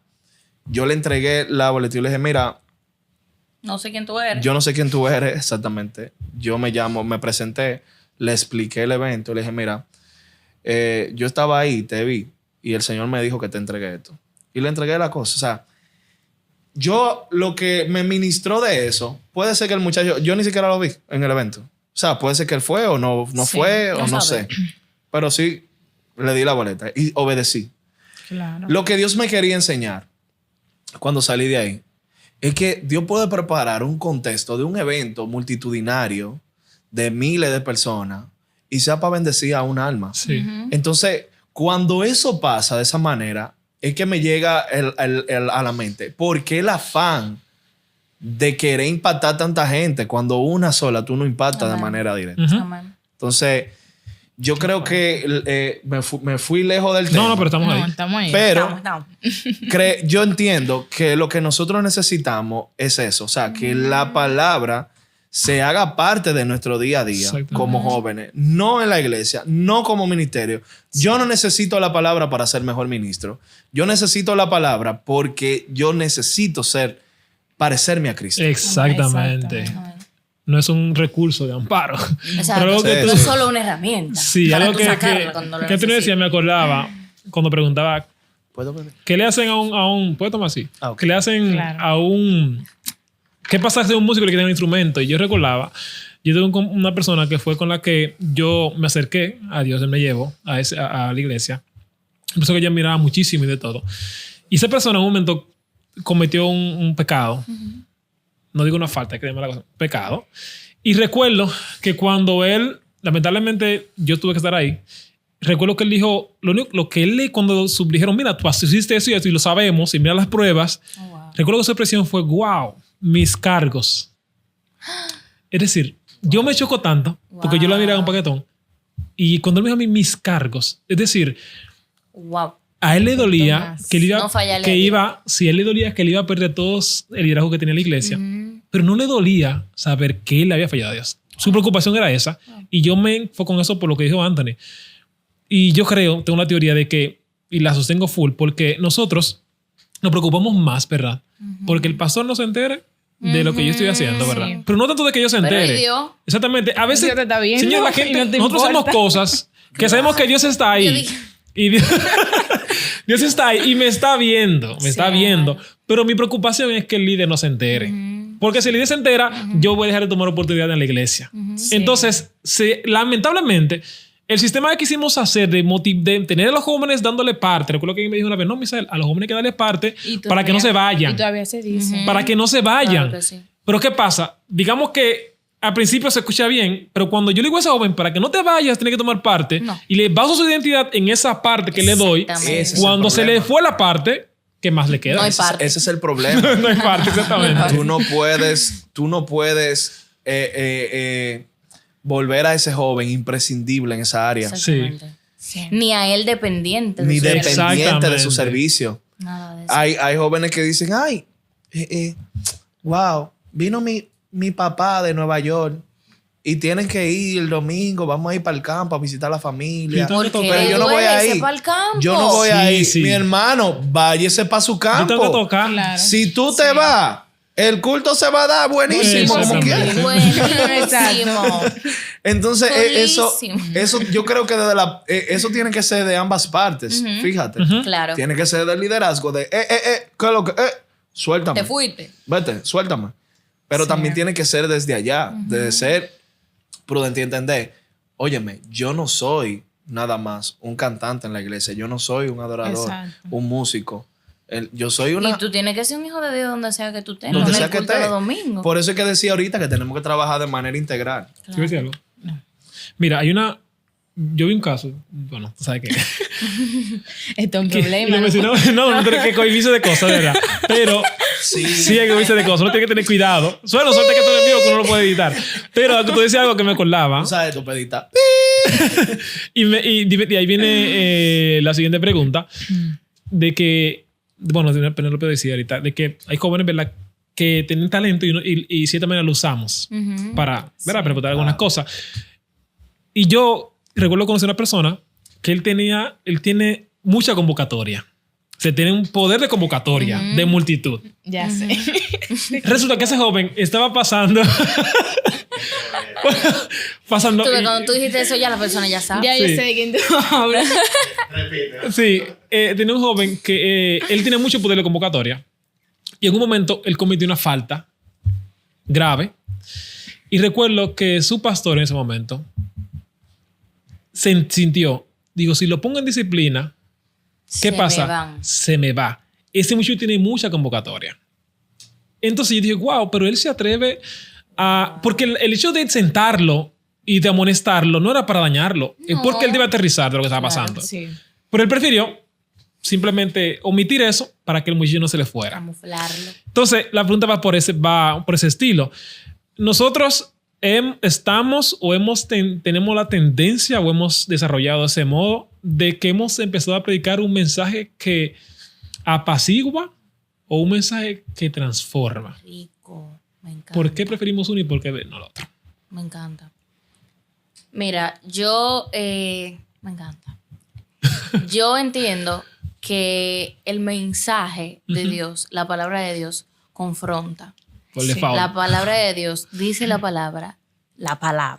yo le entregué la boleta y le dije, mira, no sé quién tú eres. Yo no sé quién tú eres exactamente. Yo me presenté, le expliqué el evento. Le dije, mira, yo estaba ahí, te vi. Y el Señor me dijo que te entregué esto. Y le entregué la cosa. O sea, lo que me ministró de eso, puede ser que el muchacho, yo ni siquiera lo vi en el evento. O sea, puede ser que él fue o no fue, o no sé. Pero sí, le di la boleta y obedecí. Claro. Lo que Dios me quería enseñar cuando salí de ahí es que Dios puede preparar un contexto de un evento multitudinario de miles de personas y sea para bendecir a un alma. Sí. Entonces, cuando eso pasa de esa manera, es que me llega a la mente. ¿Por qué el afán de querer impactar a tanta gente cuando una sola tú no impactas de manera directa? Entonces, yo creo que me fui lejos del tema. No, pero estamos ahí. Estamos ahí. Pero yo entiendo que lo que nosotros necesitamos es eso. O sea, que la palabra se haga parte de nuestro día a día como jóvenes. No en la iglesia, no como ministerio. Yo no necesito la palabra para ser mejor ministro. Yo necesito la palabra porque yo necesito parecerme a Cristo. Exactamente. No es un recurso de amparo. Exacto. No es solo una herramienta. Sí, algo que tú decías, me acordaba cuando preguntaba ¿qué le hacen a un ¿puedo tomar así? Okay. ¿Qué le hacen a un ¿qué pasa si un músico le quita un instrumento? Y yo recordaba, yo tengo una persona que fue con la que yo me acerqué a Dios, él me llevó a la iglesia. Una persona que yo miraba muchísimo y de todo. Y esa persona en un momento cometió un pecado. No digo una falta, hay que llamar la cosa, pecado. Y recuerdo que cuando él, lamentablemente yo tuve que estar ahí, recuerdo que él dijo, cuando dijeron, mira, tú hiciste eso y eso y lo sabemos y mira las pruebas, recuerdo que su expresión fue, wow, mis cargos. Es decir, yo me choco tanto porque yo la miraba un paquetón y cuando él me dijo a mí mis cargos, es decir, a él le dolía que él le dolía que él iba a perder todo el liderazgo que tenía la iglesia, pero no le dolía saber que él le había fallado a Dios. Su preocupación era esa y yo me enfoco en eso por lo que dijo Anthony. Y yo tengo una teoría de que, y la sostengo full, porque nosotros nos preocupamos más, ¿verdad? Porque el pastor no se entere de lo que yo estoy haciendo, ¿verdad? Sí. Pero no tanto de que yo se entere. Exactamente. A veces, Dios te está viendo, señor, la gente, nosotros hacemos cosas que sabemos que Dios está ahí. Y Dios está ahí y me está viendo, está viendo. Pero mi preocupación es que el líder no se entere. Porque si el líder se entera, yo voy a dejar de tomar oportunidad en la iglesia. Entonces, lamentablemente, el sistema que quisimos hacer de tener a los jóvenes dándole parte, recuerdo que alguien me dijo una vez, no, Misael, a los jóvenes hay que darle parte para que no se vayan. Y todavía se dice. Para que no se vayan. Claro que sí. Pero ¿qué pasa? Digamos que al principio se escucha bien, pero cuando yo le digo a ese joven, para que no te vayas, tiene que tomar parte, y le baso su identidad en esa parte que le doy, cuando se le fue la parte, ¿qué más le queda? No hay parte. Ese es el problema. No hay parte, exactamente. Tú no puedes volver a ese joven imprescindible en esa área. Exactamente. Sí. Ni a él dependiente. Ni de su dependiente de su servicio. Nada de eso. Hay jóvenes que dicen, ay, wow, vino mi papá de Nueva York y tienen que ir el domingo, vamos a ir para el campo a visitar a la familia. Pero yo no voy a ir. Yo no voy a ir. Mi hermano, váyase para su campo. Yo tengo que tocar. Claro. Si tú te vas, el culto se va a dar buenísimo, como quieras. Buenísimo. Entonces, Buenísimo. eso yo creo que eso tiene que ser de ambas partes. Fíjate. Claro. Tiene que ser del liderazgo de, ¿qué es lo que? Suéltame. Te fuiste. Vete, suéltame. Pero también tiene que ser desde allá, desde ser prudente y entender, óyeme, yo no soy nada más un cantante en la iglesia, yo no soy un adorador, un músico. Yo soy una... Y tú tienes que ser un hijo de Dios donde sea que tú estés. Donde no sea que estés. los domingos. Por eso es que decía ahorita que tenemos que trabajar de manera integral. ¿Sí ves algo? No. Mira, yo vi un caso, bueno, tú sabes qué. Esto es un problema. No, que cohibirse de cosas, ¿verdad? Pero sí hay que cohibirse de cosas. Uno tiene que tener cuidado. Suerte que esto es en vivo, que uno lo puede editar. Pero tú decías algo que me acordaba. Tú sabes, tú puedes editar. y ahí viene la siguiente pregunta. De que, bueno, Penélope decía ahorita, de que hay jóvenes, ¿verdad?, que tienen talento y de cierta manera lo usamos para, ¿verdad?, para preguntar algunas cosas. Y yo recuerdo conocer a una persona que él tiene mucha convocatoria. O sea, tiene un poder de convocatoria, de multitud. Ya sé. Resulta que ese joven estaba pasando... Cuando tú dijiste eso, ya la persona ya sabe. Ya yo sé de quién tú hablas. Sí, tenía un joven que él tiene mucho poder de convocatoria. Y en un momento él cometió una falta grave. Y recuerdo que su pastor en ese momento se sintió, digo, si lo pongo en disciplina, ¿qué pasa? Se me va. Ese muchacho tiene mucha convocatoria. Entonces yo dije, wow, pero él se atreve a... Porque el hecho de sentarlo y de amonestarlo no era para dañarlo. Es porque él debe aterrizar de lo que estaba pasando. Sí. Pero él prefirió simplemente omitir eso para que el muchacho no se le fuera. Camuflarlo. Entonces, la pregunta va por ese estilo. Nosotros estamos o tenemos la tendencia o hemos desarrollado ese modo de que hemos empezado a predicar un mensaje que apacigua o un mensaje que transforma. Rico. Me encanta. ¿Por qué preferimos uno y por qué no el otro? Me encanta. Mira, me encanta. Yo entiendo que el mensaje de Dios, la palabra de Dios, confronta. La palabra de Dios dice la palabra.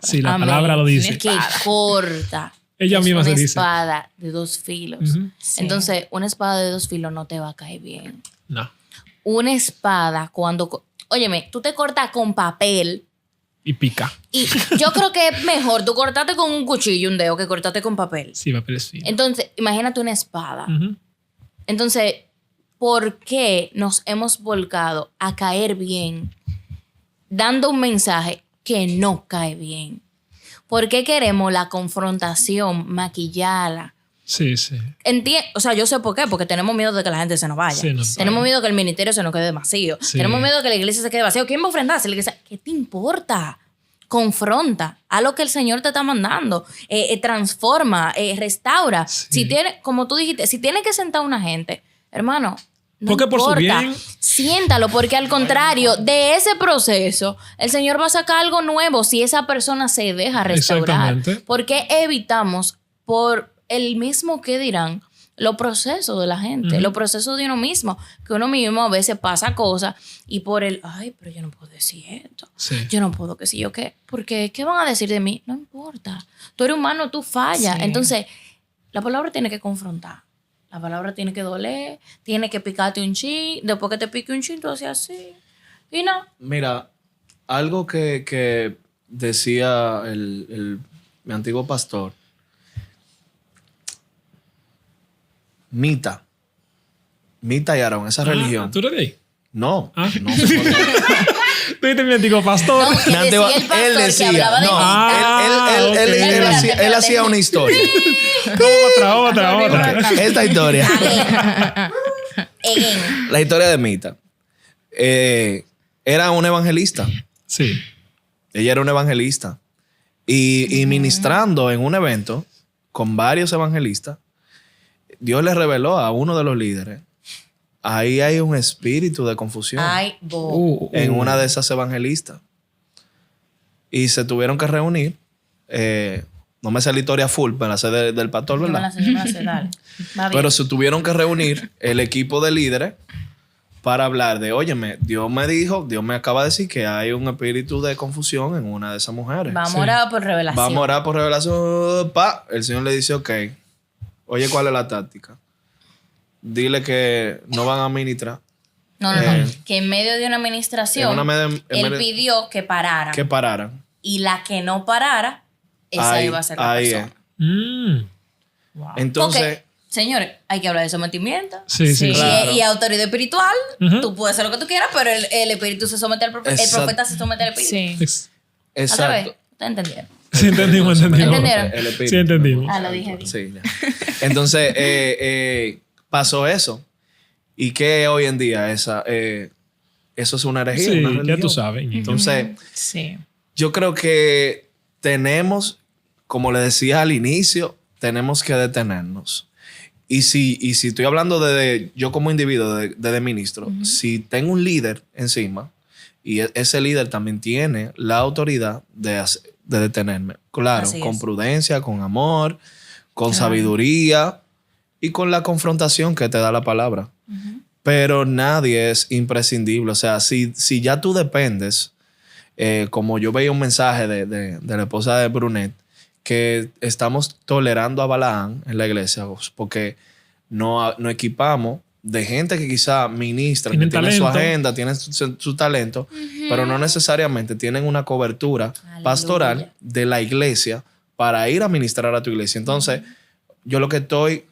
Sí, la palabra lo dice. Que corta. Ella misma se dice. Una espada de dos filos. Sí. Entonces, una espada de dos filos no te va a caer bien. No. Una espada cuando... Óyeme, tú te cortas con papel... Y pica. Y yo creo que es mejor tú cortarte con un cuchillo, un dedo, que cortarte con papel. Sí, papel es fino. Entonces, imagínate una espada. Entonces, ¿por qué nos hemos volcado a caer bien dando un mensaje que no cae bien? ¿Por qué queremos la confrontación maquillada? Sí, sí. O sea, yo sé por qué. Porque tenemos miedo de que la gente se nos vaya. Sí, tenemos miedo de que el ministerio se nos quede vacío. Sí. Tenemos miedo de que la iglesia se quede vacío. ¿Quién va a ofrendarse? ¿Qué te importa? Confronta a lo que el Señor te está mandando. Transforma, restaura. Sí. Como tú dijiste, si tiene que sentar a una gente, hermano, no porque importa. Por su bien. Siéntalo, porque al contrario de ese proceso, el Señor va a sacar algo nuevo si esa persona se deja restaurar. Exactamente. Porque evitamos por el mismo que dirán los procesos de la gente, los procesos de uno mismo, que uno mismo a veces pasa cosas y por ay, pero yo no puedo decir esto, yo no puedo que si yo qué, porque ¿qué van a decir de mí? No importa, tú eres humano, tú fallas. Entonces la palabra tiene que confrontar, la palabra tiene que doler, tiene que picarte un chin, después que te pique un chin tú haces así y no. Mira, algo que decía mi antiguo pastor Mita y Aarón, esa religión. ¿Tú eres de ahí? No. No. Tú eres mi antiguo pastor. No, que decía el pastor él que decía, hablaba de Mita. él hacía una historia. Otra. Esta historia. La historia de Mita. Era una evangelista. Sí. Ella era una evangelista. Y ministrando en un evento con varios evangelistas, Dios le reveló a uno de los líderes. Ahí hay un espíritu de confusión en una de esas evangelistas. Y se tuvieron que reunir. No me sé la historia full, me la sé del pastor, ¿verdad? Yo me la sé, dale. Pero se tuvieron que reunir el equipo de líderes para hablar de, óyeme, Dios me acaba de decir que hay un espíritu de confusión en una de esas mujeres. Vamos a orar por revelación. Vamos a orar por revelación. El Señor le dice, ok, oye, ¿cuál es la táctica? Dile que no van a ministrar. No. Que en medio de una administración, él pidió que pararan. Que pararan. Y la que no parara, esa iba a ser la persona. Wow. Entonces... Porque, señores, hay que hablar de sometimiento. Sí. Claro. Y autoridad espiritual, tú puedes hacer lo que tú quieras, pero el espíritu se somete al profeta. El profeta se somete al espíritu. Sí. Exacto. ¿Ustedes entendieron? Sí, entendimos. ¿Entendieron? El espíritu. Sí, entendimos. Lo dije bien. Sí, ya. Entonces, pasó eso. ¿Y qué hoy en día? Eso es una herejía, Sí, una religión. ya tú sabes. Entonces, Sí. yo creo que tenemos, como le decía al inicio, tenemos que detenernos. Y si estoy hablando de yo como individuo, de ministro, si tengo un líder encima y ese líder también tiene la autoridad de detenerme. Claro, Así con es. prudencia, con amor, con sabiduría y con la confrontación que te da la palabra. Pero nadie es imprescindible. O sea, si ya tú dependes, como yo veía un mensaje de la esposa de Brunet, que estamos tolerando a Balaam en la iglesia porque no equipamos de gente que quizá ministra, que tiene su agenda, tiene su talento, pero no necesariamente tienen una cobertura pastoral de la iglesia para ir a ministrar a tu iglesia. Entonces, yo lo que estoy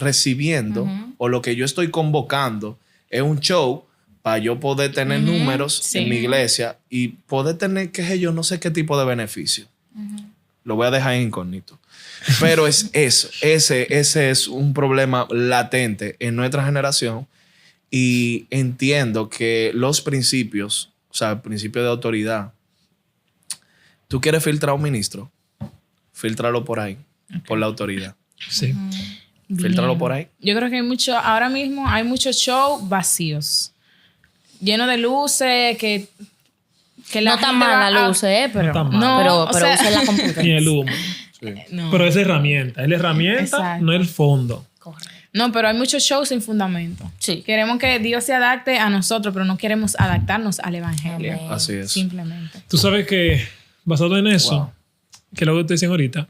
recibiendo o lo que yo estoy convocando es un show para yo poder tener números en mi iglesia y poder tener, qué sé yo, no sé qué tipo de beneficio. Lo voy a dejar en incógnito. Pero es eso. Ese es un problema latente en nuestra generación. Y entiendo que los principios, o sea, el principio de autoridad, tú quieres filtrar a un ministro, fíltralo por ahí, por la autoridad. Sí. Fíltralo por ahí. Yo creo que ahora mismo hay muchos shows vacíos, llenos de luces, que la No tan gente mal la va a- luz, pero, No tan mal. No, pero o sea- usen la computadora. Ni el humo. No. Pero es la herramienta. Es la herramienta, Exacto. no el fondo. Correcto. No, pero hay muchos shows sin fundamento. Sí. Queremos que Dios se adapte a nosotros, pero no queremos adaptarnos al evangelio. Amén. Así es. Simplemente. Tú sabes que, basado en eso, Wow. que lo que te decían ahorita,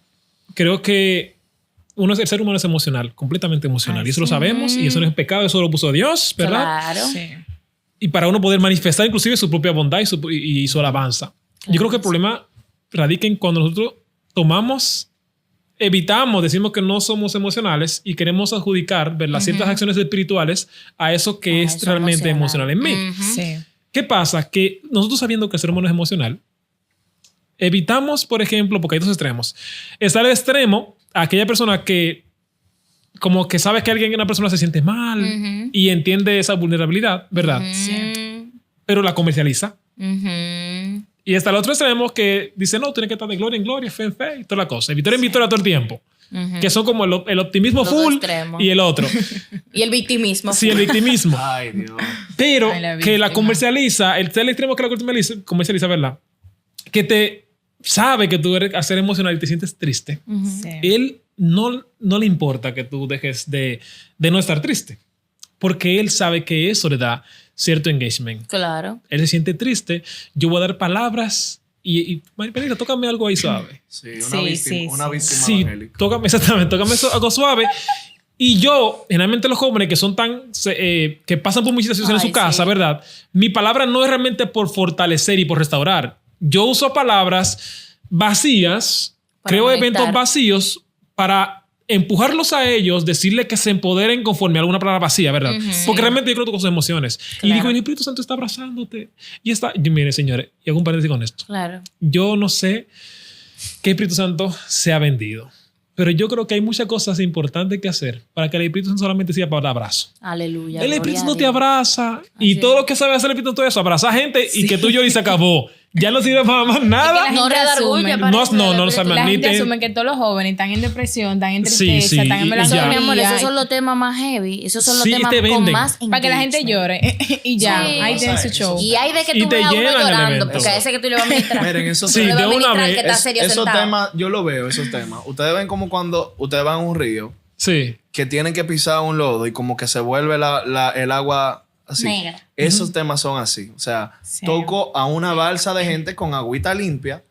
creo que el ser humano es emocional, completamente emocional. Y eso lo sabemos, y eso no es pecado, eso lo puso Dios, ¿verdad? Claro. Sí. Y para uno poder manifestar inclusive su propia bondad y su alabanza. Yo creo que el problema radica en cuando nosotros evitamos, decimos que no somos emocionales y queremos adjudicar, ver las ciertas acciones espirituales a eso que es eso realmente emocional en mí. Sí. ¿Qué pasa? Que nosotros sabiendo que el ser humano es emocional, evitamos, por ejemplo, porque hay dos extremos. Está el extremo, aquella persona que como que sabe que una persona se siente mal y entiende esa vulnerabilidad, ¿verdad? Pero la comercializa. Y está el otro extremo que dice, no, tiene que estar de gloria en gloria, fe en fe y toda la cosa. Victoria en victoria todo el tiempo. Que son como el optimismo Los dos full extremos. y el otro. Y el victimismo. Sí, el victimismo. Ay, Dios. Pero Ay, la que la víctima. comercializa, el extremo que la comercializa, ¿verdad? Que te sabe que tú eres a ser emocional y te sientes triste. Sí. Él no le importa que tú dejes de no estar triste. Porque él sabe que eso le da cierto engagement. Claro. Él se siente triste. Yo voy a dar palabras y Margarita, tócame algo ahí suave. Sí, Sí, una víctima Sí, evangélica. tócame algo suave. Y yo, generalmente los jóvenes que son que pasan por muchas situaciones en su casa, sí. ¿verdad? Mi palabra no es realmente por fortalecer y por restaurar. Yo uso palabras vacías, Para creo conectar. eventos vacíos para empujarlos a ellos, decirles que se empoderen conforme a alguna palabra vacía, ¿verdad? Porque realmente yo creo que con sus emociones. Claro. Y digo, el Espíritu Santo está abrazándote. Y está... Mire, señores, y hago un paréntesis con esto. Claro. Yo no sé qué Espíritu Santo se ha vendido. Pero yo creo que hay muchas cosas importantes que hacer para que el Espíritu Santo solamente sea para el abrazo. Aleluya. El Espíritu gloria Santo a te Dios. abraza Así y es. todo lo que sabe hacer el Espíritu Santo es eso, abrazar gente y que tú y yo y se acabó. Ya no sirve para más nada. No gente redarguye, asume. parece, No, el se Espíritu- La gente admite- asume que todos los jóvenes están en depresión, están en Sí, tristeza, sí, están en y melancolía. ya. Mi amor, esos son los temas más heavy. Esos son los Sí, temas te con venden. más Para que la gente engagement. llore y ya, Sí. ahí tienen su show. Y hay de que Y tú te veas a uno llenan el llorando, evento. porque a ese que tú le vas a ministrar. Miren, esos Sí, Tú le vas de a una ministrar vez. que está serio esos sentado. temas, yo lo veo, esos temas. Ustedes ven como cuando ustedes van a un río Sí. que tienen que pisar un lodo y como que se vuelve el agua así. Negra. Esos temas son así. O sea, Sí. toco a una balsa de gente con agüita limpia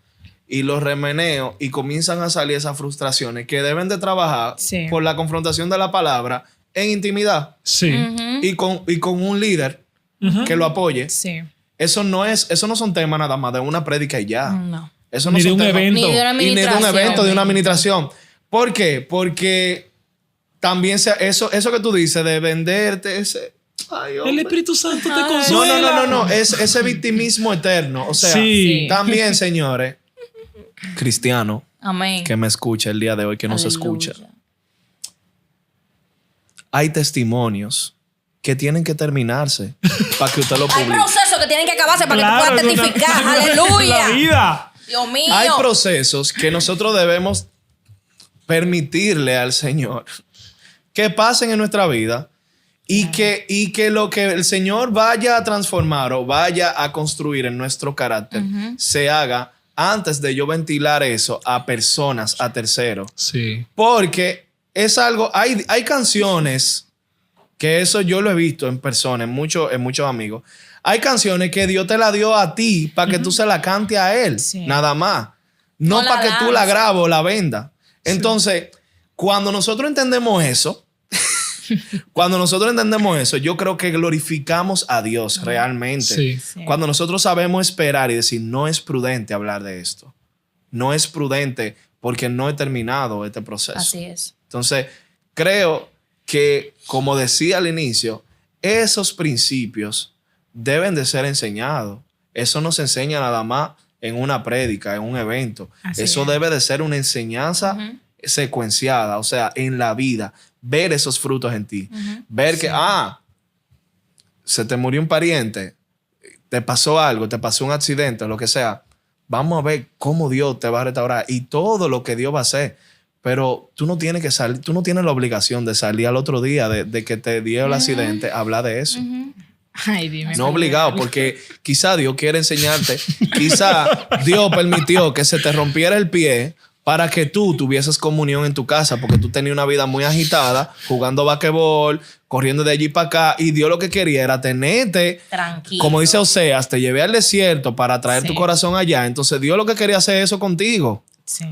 y los remeneo y comienzan a salir esas frustraciones que deben de trabajar Sí. por la confrontación de la palabra en intimidad Sí. y con un líder que lo apoye. Sí. Eso no son temas nada más de una prédica y ya. No. Eso no Ni de son un temas- evento. Ni de una y ni de un administración. evento, de una administración. ¿Por qué? Porque también eso que tú dices de venderte ese... Ay, El hombre. Espíritu Santo te No, consuela. no. Ese victimismo eterno. O sea, Sí. también, señores, cristiano Amén. que me escucha el día de hoy, que nos Aleluya. escucha. Hay testimonios que tienen que terminarse para que usted lo Hay publique. procesos que tienen que acabarse para Claro, que tú puedas es una- testificar. La Aleluya. vida. Dios mío. Hay procesos que nosotros debemos permitirle al Señor que pasen en nuestra vida y que lo que el Señor vaya a transformar o vaya a construir en nuestro carácter se haga antes de yo ventilar eso a personas, a terceros. Sí. Porque es algo, hay canciones que eso yo lo he visto en personas, en muchos amigos. Hay canciones que Dios te la dio a ti para que tú se la cante a Él, Sí. nada más. No No para la que tú la lances. grabes o la vendas. Entonces, cuando nosotros entendemos eso, yo creo que glorificamos a Dios realmente. Sí. Sí. Cuando nosotros sabemos esperar y decir, no es prudente hablar de esto. No es prudente porque no he terminado este proceso. Así es. Entonces, creo que, como decía al inicio, esos principios deben de ser enseñados. Eso no se enseña nada más en una prédica, en un evento. Así Eso es. debe de ser una enseñanza secuenciada, o sea, en la vida. Ver esos frutos en ti. Ver que, se te murió un pariente, te pasó algo, te pasó un accidente, lo que sea. Vamos a ver cómo Dios te va a restaurar y todo lo que Dios va a hacer. Pero tú no tienes que salir, tú no tienes la obligación de salir al otro día de que te dio el accidente a hablar de eso. Ay, dime. No obligado, porque quizá Dios quiere enseñarte, quizá Dios permitió que se te rompiera el pie para que tú tuvieses comunión en tu casa, porque tú tenías una vida muy agitada, jugando basquetbol, corriendo de allí para acá, y Dios lo que quería era tenerte, Tranquilo. como dice Oseas, te llevé al desierto para traer Sí. tu corazón allá. Entonces Dios lo que quería hacer eso contigo. Sí.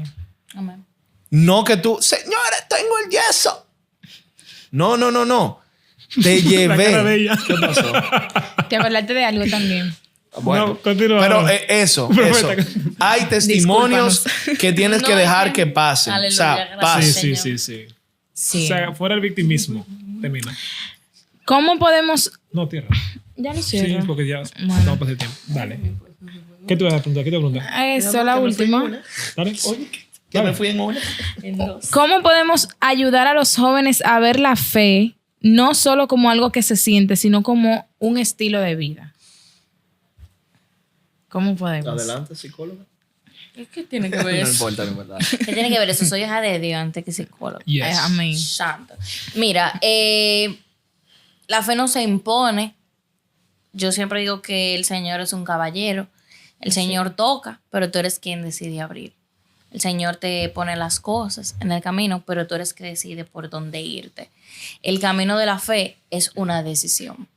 Amén. No que tú, señores, tengo el yeso. No. Te llevé. cara de ella. ¿Qué pasó? Te acordaste de algo también. Bueno, No, continúa. pero eso. Perfecto. Hay testimonios que tienes que No, dejar es que pasen. Aleluya, O sea, gracias. pasen. Sí, sí, sí. Sí. O sea, fuera el victimismo. Termina. ¿Cómo podemos...? No, tierra. Ya lo Sí, cierro. porque ya Bueno. no pasa el tiempo. Dale. ¿Qué te vas a preguntar? ¿Qué te vas a preguntar? Eso, la última. Dale. Que me fui en una. ¿Cómo podemos ayudar a los jóvenes a ver la fe no solo como algo que se siente, sino como un estilo de vida? ¿Cómo podemos? Adelante, psicóloga. ¿Qué tiene que No ver eso? importa, no importa. ¿Qué tiene que ver eso? Soy hija de Dios antes que psicólogo. Yes. Amén. Santo. Mira, la fe no se impone. Yo siempre digo que el Señor es un caballero. El Señor toca, pero tú eres quien decide abrir. El Señor te pone las cosas en el camino, pero tú eres quien decide por dónde irte. El camino de la fe es una decisión.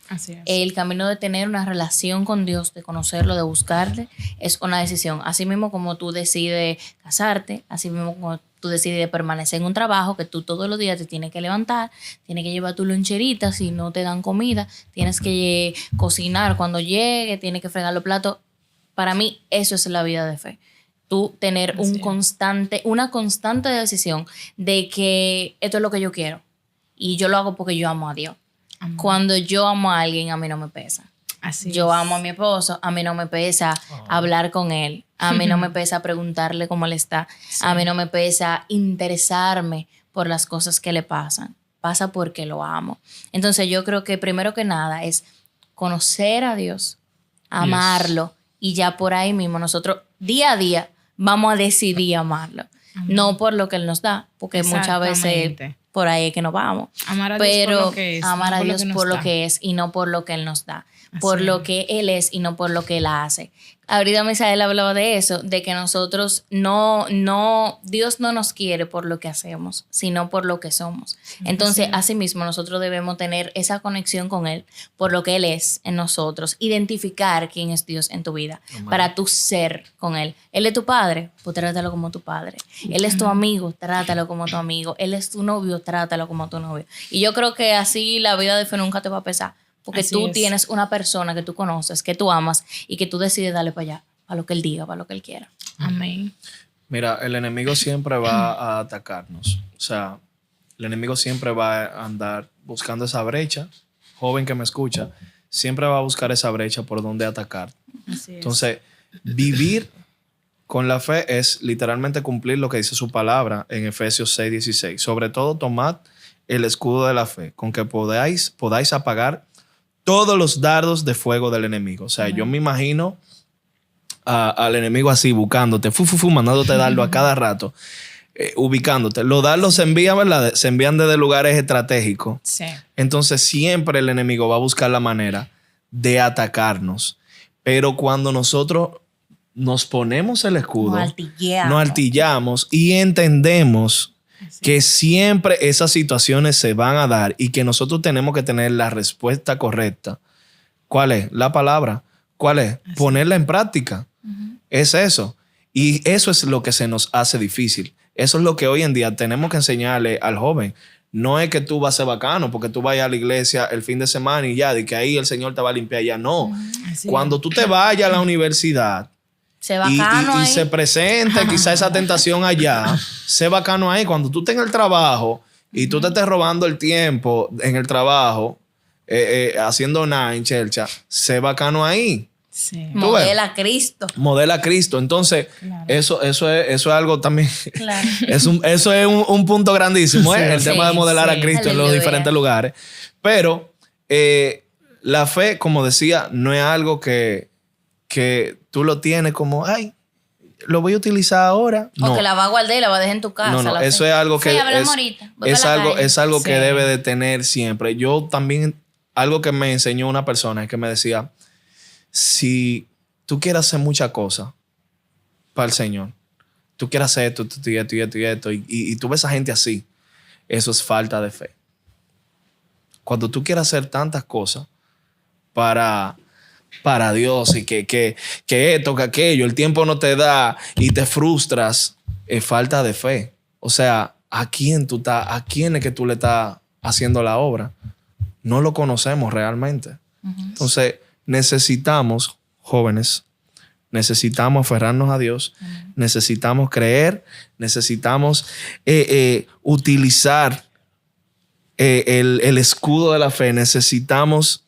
Así es. El camino de tener una relación con Dios, de conocerlo, de buscarle, es una decisión. Así mismo como tú decides casarte, así mismo como tú decides permanecer en un trabajo que tú todos los días te tienes que levantar, tienes que llevar tu loncherita si no te dan comida, tienes que cocinar cuando llegue, tienes que fregar los platos. Para mí eso es la vida de fe. tú tener una constante decisión de que esto es lo que yo quiero y yo lo hago porque yo amo a Dios. Amén. Cuando yo amo a alguien, a mí no me pesa. Yo amo a mi esposo, a mí no me pesa hablar con él, a mí no me pesa preguntarle cómo él está, a mí no me pesa interesarme por las cosas que le pasan. Pasa porque lo amo. Entonces yo creo que primero que nada es conocer a Dios, amarlo, y ya por ahí mismo nosotros día a día vamos a decidir amarlo. No por lo que Él nos da, porque muchas veces por ahí es que nos vamos. Amar a Dios por lo que es. Amar a Dios por lo que es y no por lo que Él nos da. Por lo que Él es y no por lo que Él hace. Ahorita Misael hablaba de eso, de que nosotros Dios no nos quiere por lo que hacemos, sino por lo que somos. Entonces, asimismo, nosotros debemos tener esa conexión con Él por lo que Él es en nosotros. Identificar quién es Dios en tu vida para tú ser con Él. Él es tu padre, pues trátalo como tu padre. Él es tu amigo, trátalo como tu amigo. Él es tu novio, trátalo como tu novio. Y yo creo que así la vida de fe nunca te va a pesar. Porque así tú tienes una persona que tú conoces, que tú amas y que tú decides darle para allá, para lo que Él diga, para lo que Él quiera. Amén. Mira, el enemigo siempre va a atacarnos. O sea, el enemigo siempre va a andar buscando esa brecha. Joven que me escucha, siempre va a buscar esa brecha por donde atacar. Así es. Entonces, vivir con la fe es literalmente cumplir lo que dice su palabra en Efesios 6:16. Sobre todo, tomad el escudo de la fe, con que podáis apagar todos los dardos de fuego del enemigo. O sea, yo me imagino al enemigo así, buscándote, mandándote dardo a cada rato, ubicándote. Los dardos se envían, ¿verdad? Se envían desde lugares estratégicos. Sí. Entonces, siempre el enemigo va a buscar la manera de atacarnos. Pero cuando nosotros nos ponemos el escudo, nos artillamos y entendemos que siempre esas situaciones se van a dar y que nosotros tenemos que tener la respuesta correcta. ¿Cuál es? La palabra. ¿Cuál es? Ponerla en práctica. Es eso. Y eso es lo que se nos hace difícil. Eso es lo que hoy en día tenemos que enseñarle al joven. No es que tú vas a ser bacano porque tú vayas a la iglesia el fin de semana y ya, de que ahí el Señor te va a limpiar ya. No. Cuando tú te vayas a la universidad y se presente quizá esa tentación allá, sé bacano ahí. Cuando tú tengas el trabajo y tú te estés robando el tiempo en el trabajo, haciendo nada en chelcha, sé bacano ahí. Sí. Modela a Cristo. Modela a Cristo. Entonces, claro. eso es algo también. Claro. Eso es un punto grandísimo, sí, el tema de modelar a Cristo en los diferentes lugares. Pero la fe, como decía, no es algo que tú lo tienes como, ay, lo voy a utilizar ahora. O que la va a guardar y la va a dejar en tu casa. No, eso es algo que es algo que debe de tener siempre. Yo también, algo que me enseñó una persona es que me decía, si tú quieres hacer muchas cosas para el Señor, tú quieres hacer esto, y tú ves a gente así, eso es falta de fe. Cuando tú quieres hacer tantas cosas para Dios y que esto, que aquello, el tiempo no te da y te frustras, es falta de fe. O sea, ¿a quién es que tú le estás haciendo la obra? No lo conocemos realmente. Entonces, necesitamos, jóvenes, necesitamos aferrarnos a Dios, necesitamos creer, necesitamos utilizar el escudo de la fe, necesitamos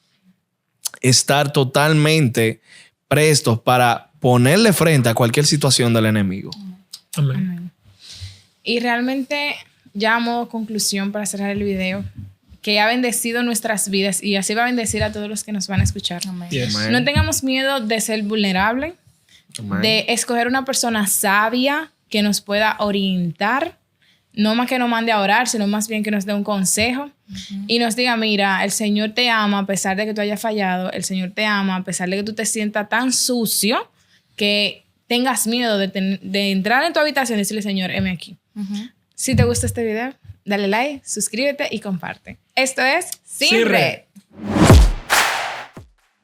estar totalmente prestos para ponerle frente a cualquier situación del enemigo. Amén. Y realmente, ya a modo conclusión para cerrar el video, que ha bendecido nuestras vidas y así va a bendecir a todos los que nos van a escuchar. Amén. Yes. Amén. No tengamos miedo de ser vulnerable, de escoger una persona sabia que nos pueda orientar, no más que nos mande a orar, sino más bien que nos dé un consejo y nos diga, mira, el Señor te ama a pesar de que tú hayas fallado, el Señor te ama a pesar de que tú te sientas tan sucio que tengas miedo de entrar en tu habitación y decirle, Señor, heme aquí. Si te gusta este video, dale like, suscríbete y comparte. Esto es Sin Red.